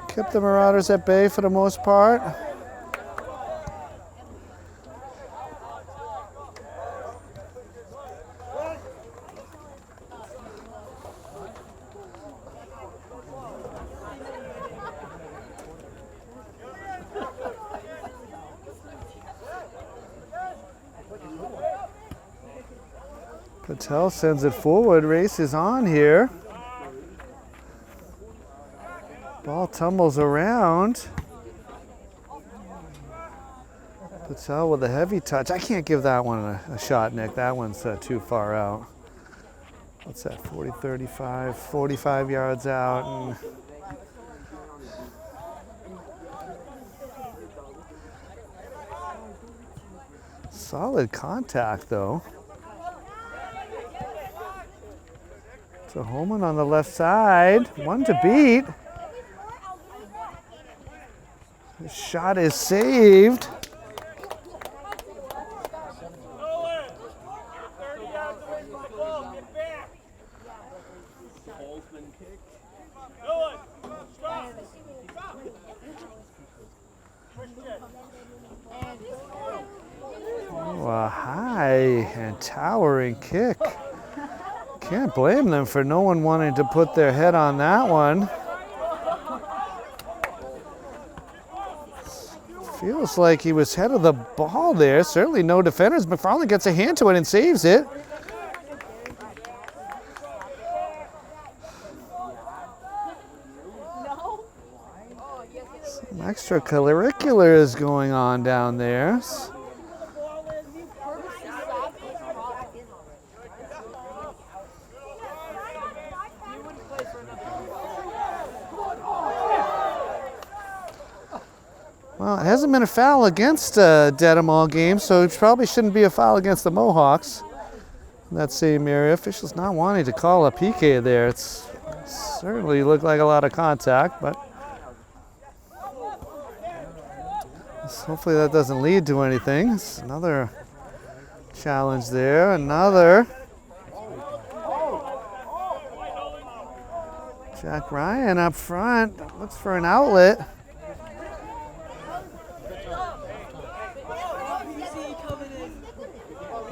Kept the Marauders at bay for the most part. Patel sends it forward. Race is on here. Ball tumbles around. Patel with a heavy touch. I can't give that one a shot, Nick. That one's too far out. What's that, 40, 35, 45 yards out. And solid contact, though. So Holman on the left side, one to beat. The shot is saved. Oh, a high and towering kick. Can't blame them for no one wanting to put their head on that one. Feels like he was head of the ball there. Certainly no defenders. McFarland gets a hand to it and saves it. Some extracurricular is going on down there. Well, it hasn't been a foul against Dedham all game, so it probably shouldn't be a foul against the Mohawks in that same area. Officials not wanting to call a PK there. It's certainly looked like a lot of contact, but hopefully that doesn't lead to anything. It's another challenge there. Another. Jack Ryan up front looks for an outlet.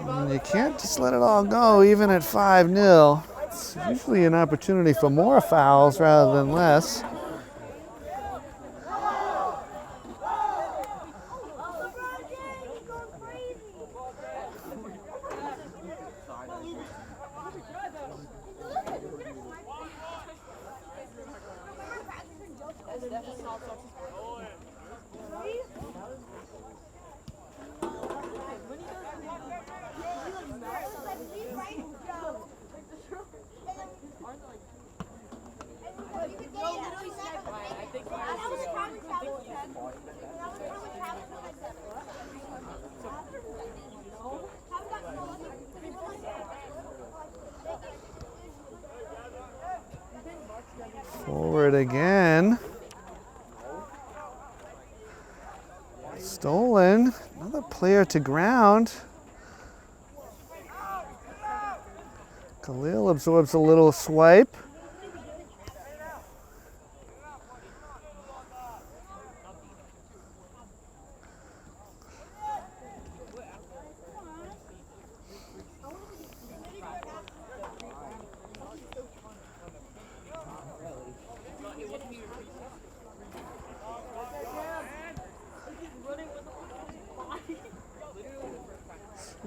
And you can't just let it all go, even at 5-0. It's usually an opportunity for more fouls rather than less. Forward again. Stolen. Another player to ground. Khalil absorbs a little swipe.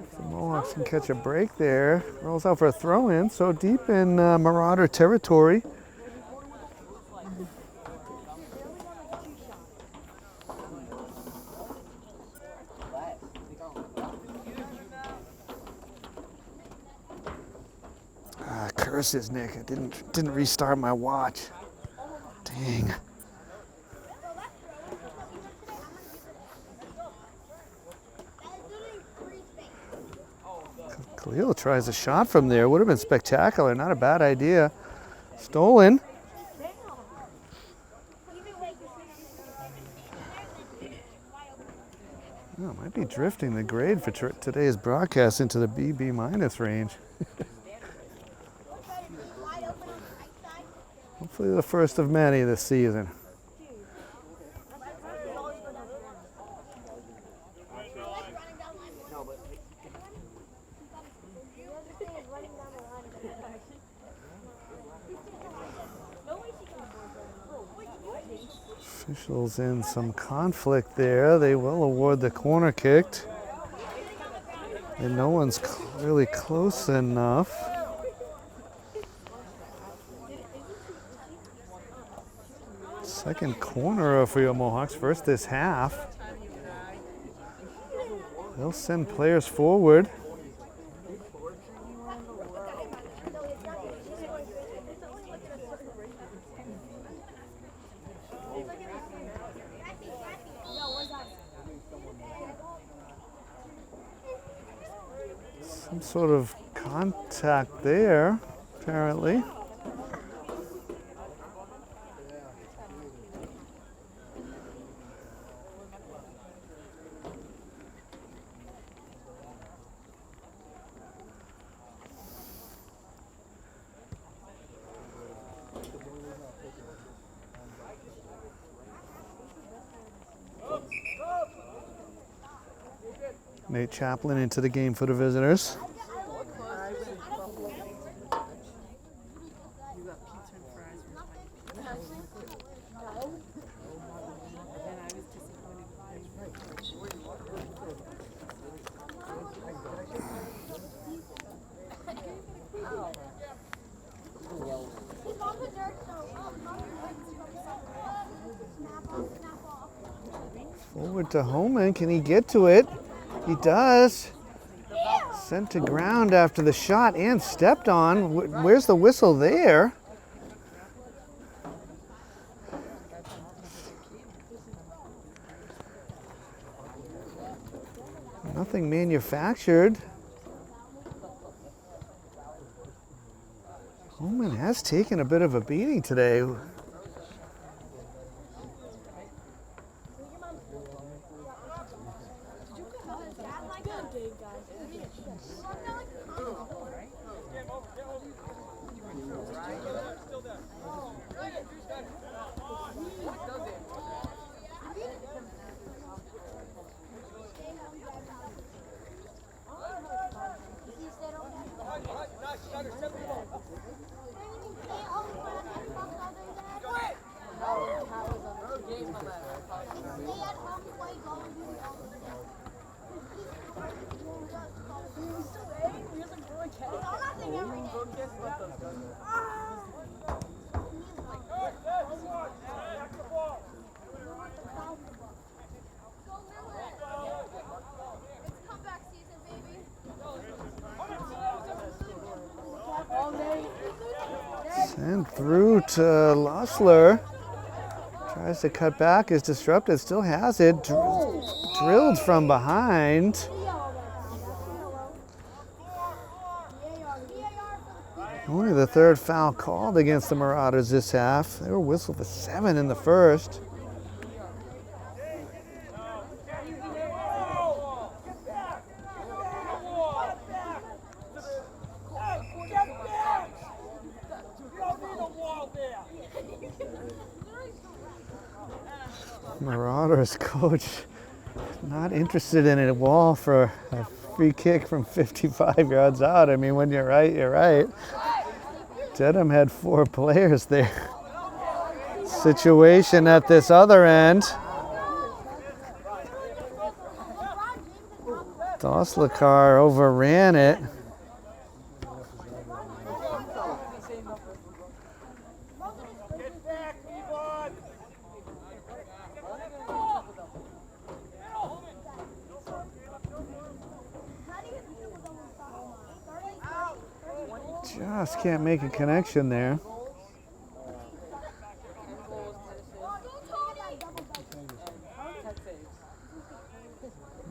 If the Mohawks can catch a break there, rolls out for a throw-in, so deep in Marauder territory. Curses, Nick. I didn't restart my watch. Dang. Khalil tries a shot from there. Would have been spectacular. Not a bad idea. Stolen. Oh, might be drifting the grade for today's broadcast into the BB minus range. Hopefully the first of many this season. Officials in some conflict there. They will award the corner kicked. And no one's really close enough. Second corner for your Mohawks, first this half. They'll send players forward. Some sort of contact there, apparently. Nate Chaplin into the game for the visitors. Forward to Holman. Can he get to it? He does. Sent to ground after the shot and stepped on. Where's the whistle there? Nothing manufactured. Holman has taken a bit of a beating today. Sent through to Lossler. Tries to cut back, is disrupted, still has it. Drilled from behind. Only the third foul called against the Marauders this half. They were whistled for 7 in the first. Marauders coach not interested in a wall for a free kick from 55 yards out. I mean, when you're right, you're right. Dedham had 4 players there. Situation at this other end. Doslakar overran it. Just can't make a connection there.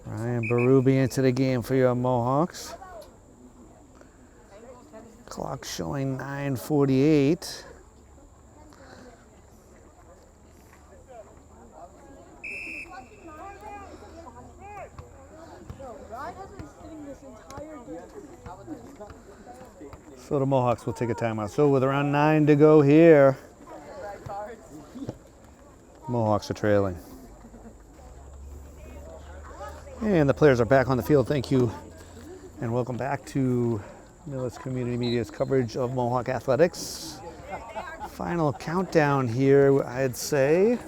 Ryan Berube into the game for your Mohawks. Clock showing 9:48. So the Mohawks will take a timeout. So with around 9 to go here, Mohawks are trailing. And the players are back on the field. Thank you. And welcome back to Millis Community Media's coverage of Mohawk Athletics. Final countdown here, I'd say.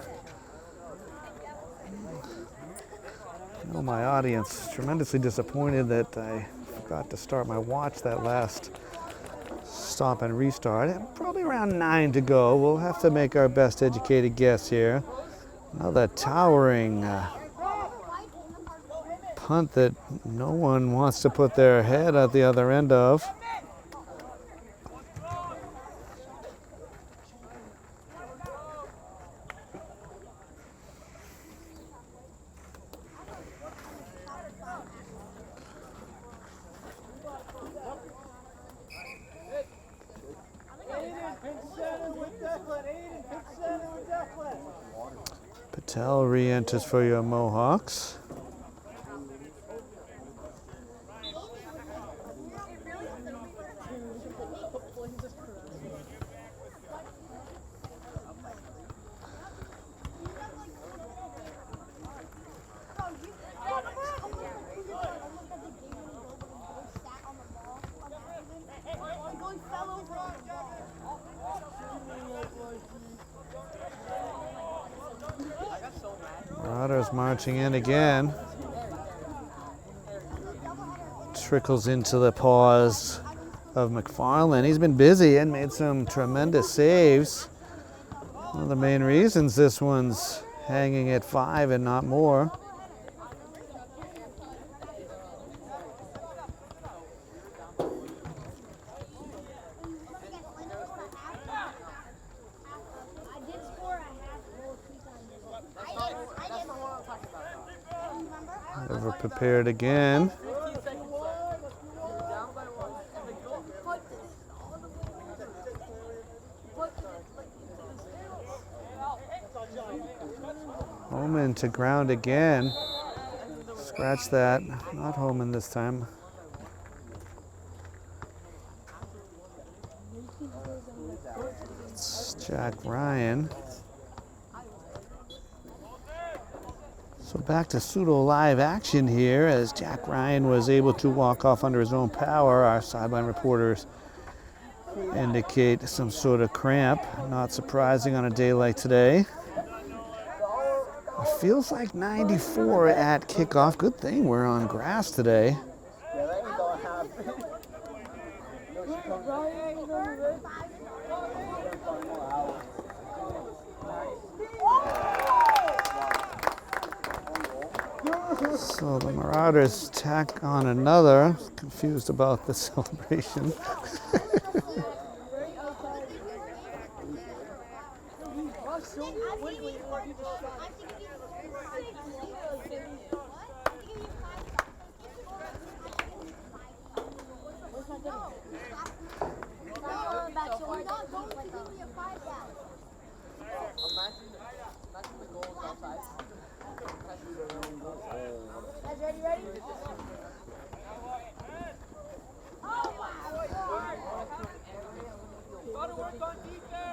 I know my audience tremendously disappointed that I forgot to start my watch that last stop and restart. Probably around 9 to go. We'll have to make our best educated guess here. Another towering punt that no one wants to put their head at the other end of. Patel re-enters for your Mohawks. Marauders marching in again. Trickles into the paws of McFarland. He's been busy and made some tremendous saves. One of the main reasons this one's hanging at 5 and not more. Ever prepared again. Holman to ground again. Scratch that. Not Holman this time. It's Jack Ryan. So back to pseudo live action here as Jack Ryan was able to walk off under his own power. Our sideline reporters indicate some sort of cramp. Not surprising on a day like today. It feels like 94 at kickoff. Good thing we're on grass today. So the Marauders tack on another. Confused about the celebration.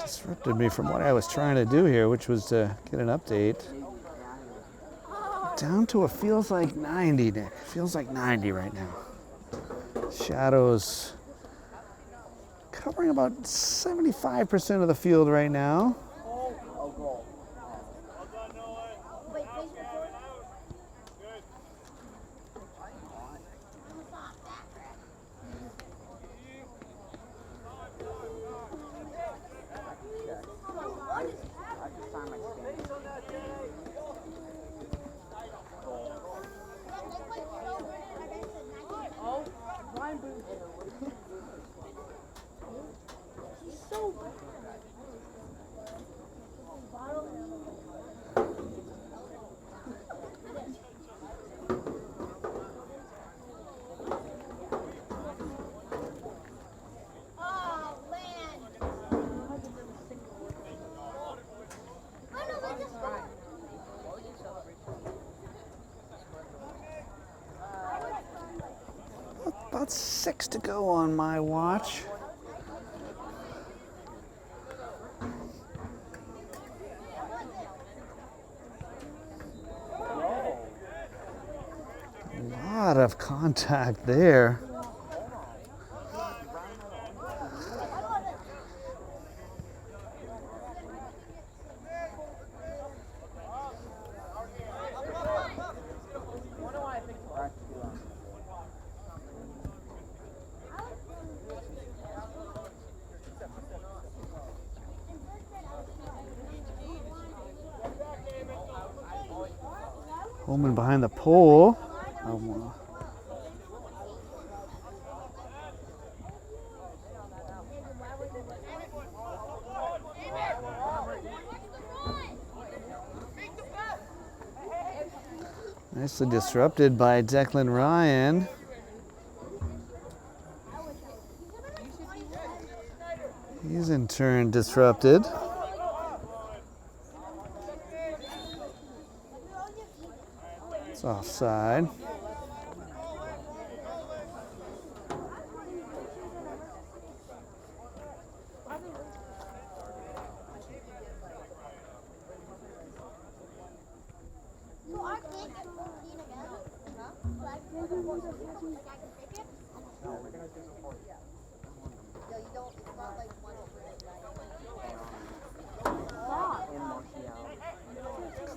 Disrupted me from what I was trying to do here, which was to get an update. Down to a feels like 90, Nick. Feels like 90 right now. Shadows covering about 75% of the field right now. About 6 to go on my watch. A lot of contact there. Holman behind the pole. Nicely disrupted by Declan Ryan. He's in turn disrupted. It's offside.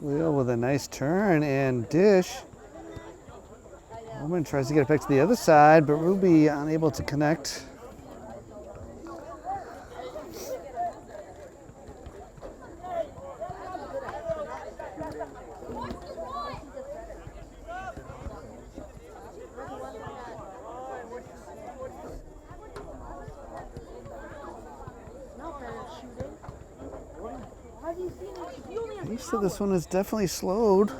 Khalil with a nice turn and dish. Holman tries to get it back to the other side, but Ruby unable to connect. He said this one is definitely slowed.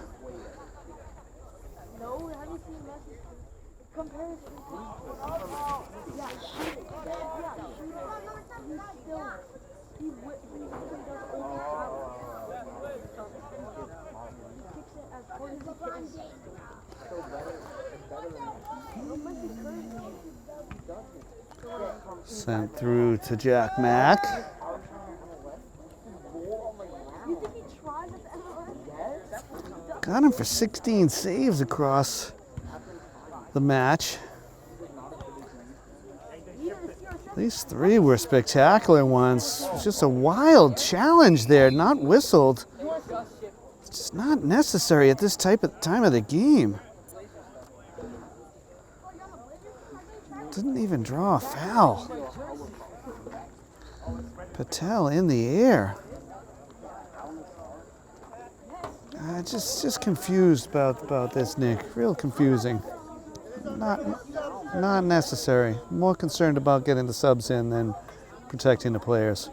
Sent through to Jack Mack. Got him for 16 saves across the match. These three were spectacular ones. It's just a wild challenge there, not whistled. It's just not necessary at this time of the game. Didn't even draw a foul. Patel in the air. Just confused about this, Nick. Real confusing. Not necessary. More concerned about getting the subs in than protecting the players.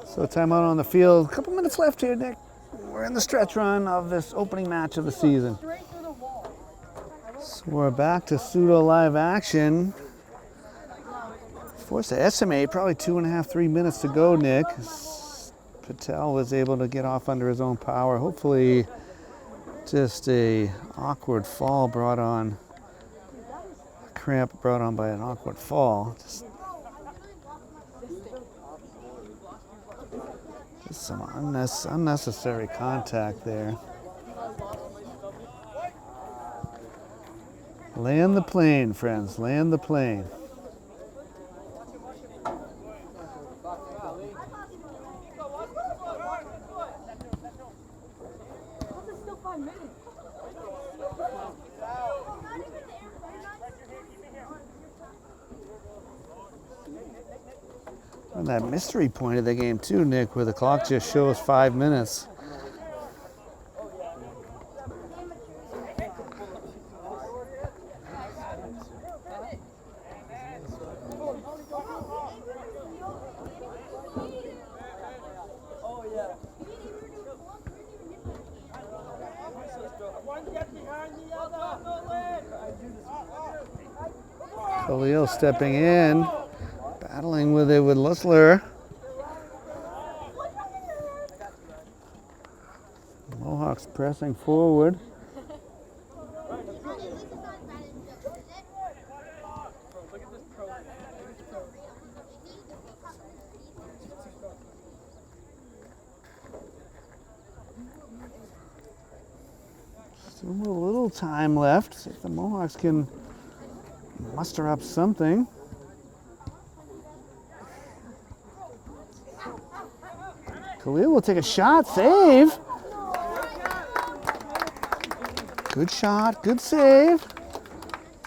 So timeout on the field. A couple minutes left here, Nick. We're in the stretch run of this opening match of the season. So we're back to pseudo live action. Forced to estimate probably 2.5, 3 minutes to go, Nick. Patel was able to get off under his own power. Hopefully just a awkward fall brought on, a cramp brought on by an awkward fall. Just some unnecessary contact there. Land the plane, friends, land the plane. And that mystery point of the game too, Nick, where the clock just shows 5 minutes. Khalil stepping in, battling with it with Lussler. Mohawks pressing forward. Still a little time left. See if the Mohawks can muster up something. Khalil will take a shot, save. Good shot, good save.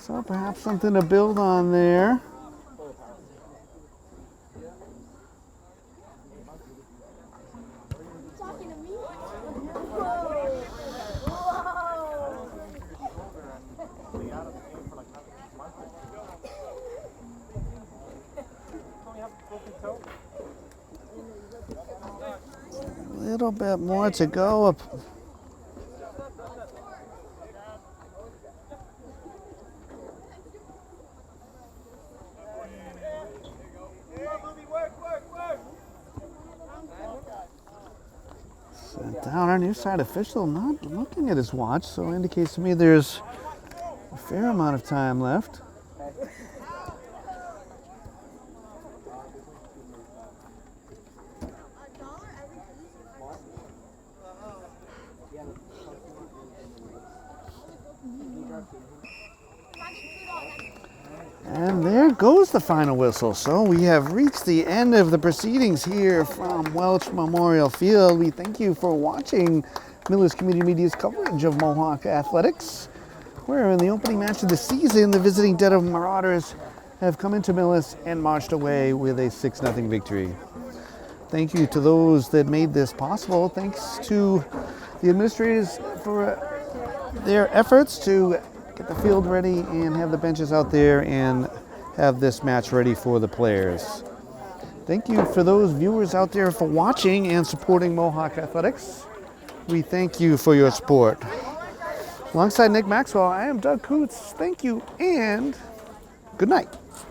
So perhaps something to build on there. A little bit more to go. Sent down our near side official, not looking at his watch, so indicates to me there's a fair amount of time left. And there goes the final whistle. So we have reached the end of the proceedings here from Welch Memorial Field. We thank you for watching Millis Community Media's coverage of Mohawk Athletics, where in the opening match of the season, the visiting Dedham Marauders have come into Millis and marched away with a 6-0 victory. Thank you to those that made this possible. Thanks to the administrators for their efforts to get the field ready and have the benches out there and have this match ready for the players. Thank you for those viewers out there for watching and supporting Mohawk Athletics. We thank you for your support. Alongside Nick Maxwell, I am Doug Coots. Thank you and good night.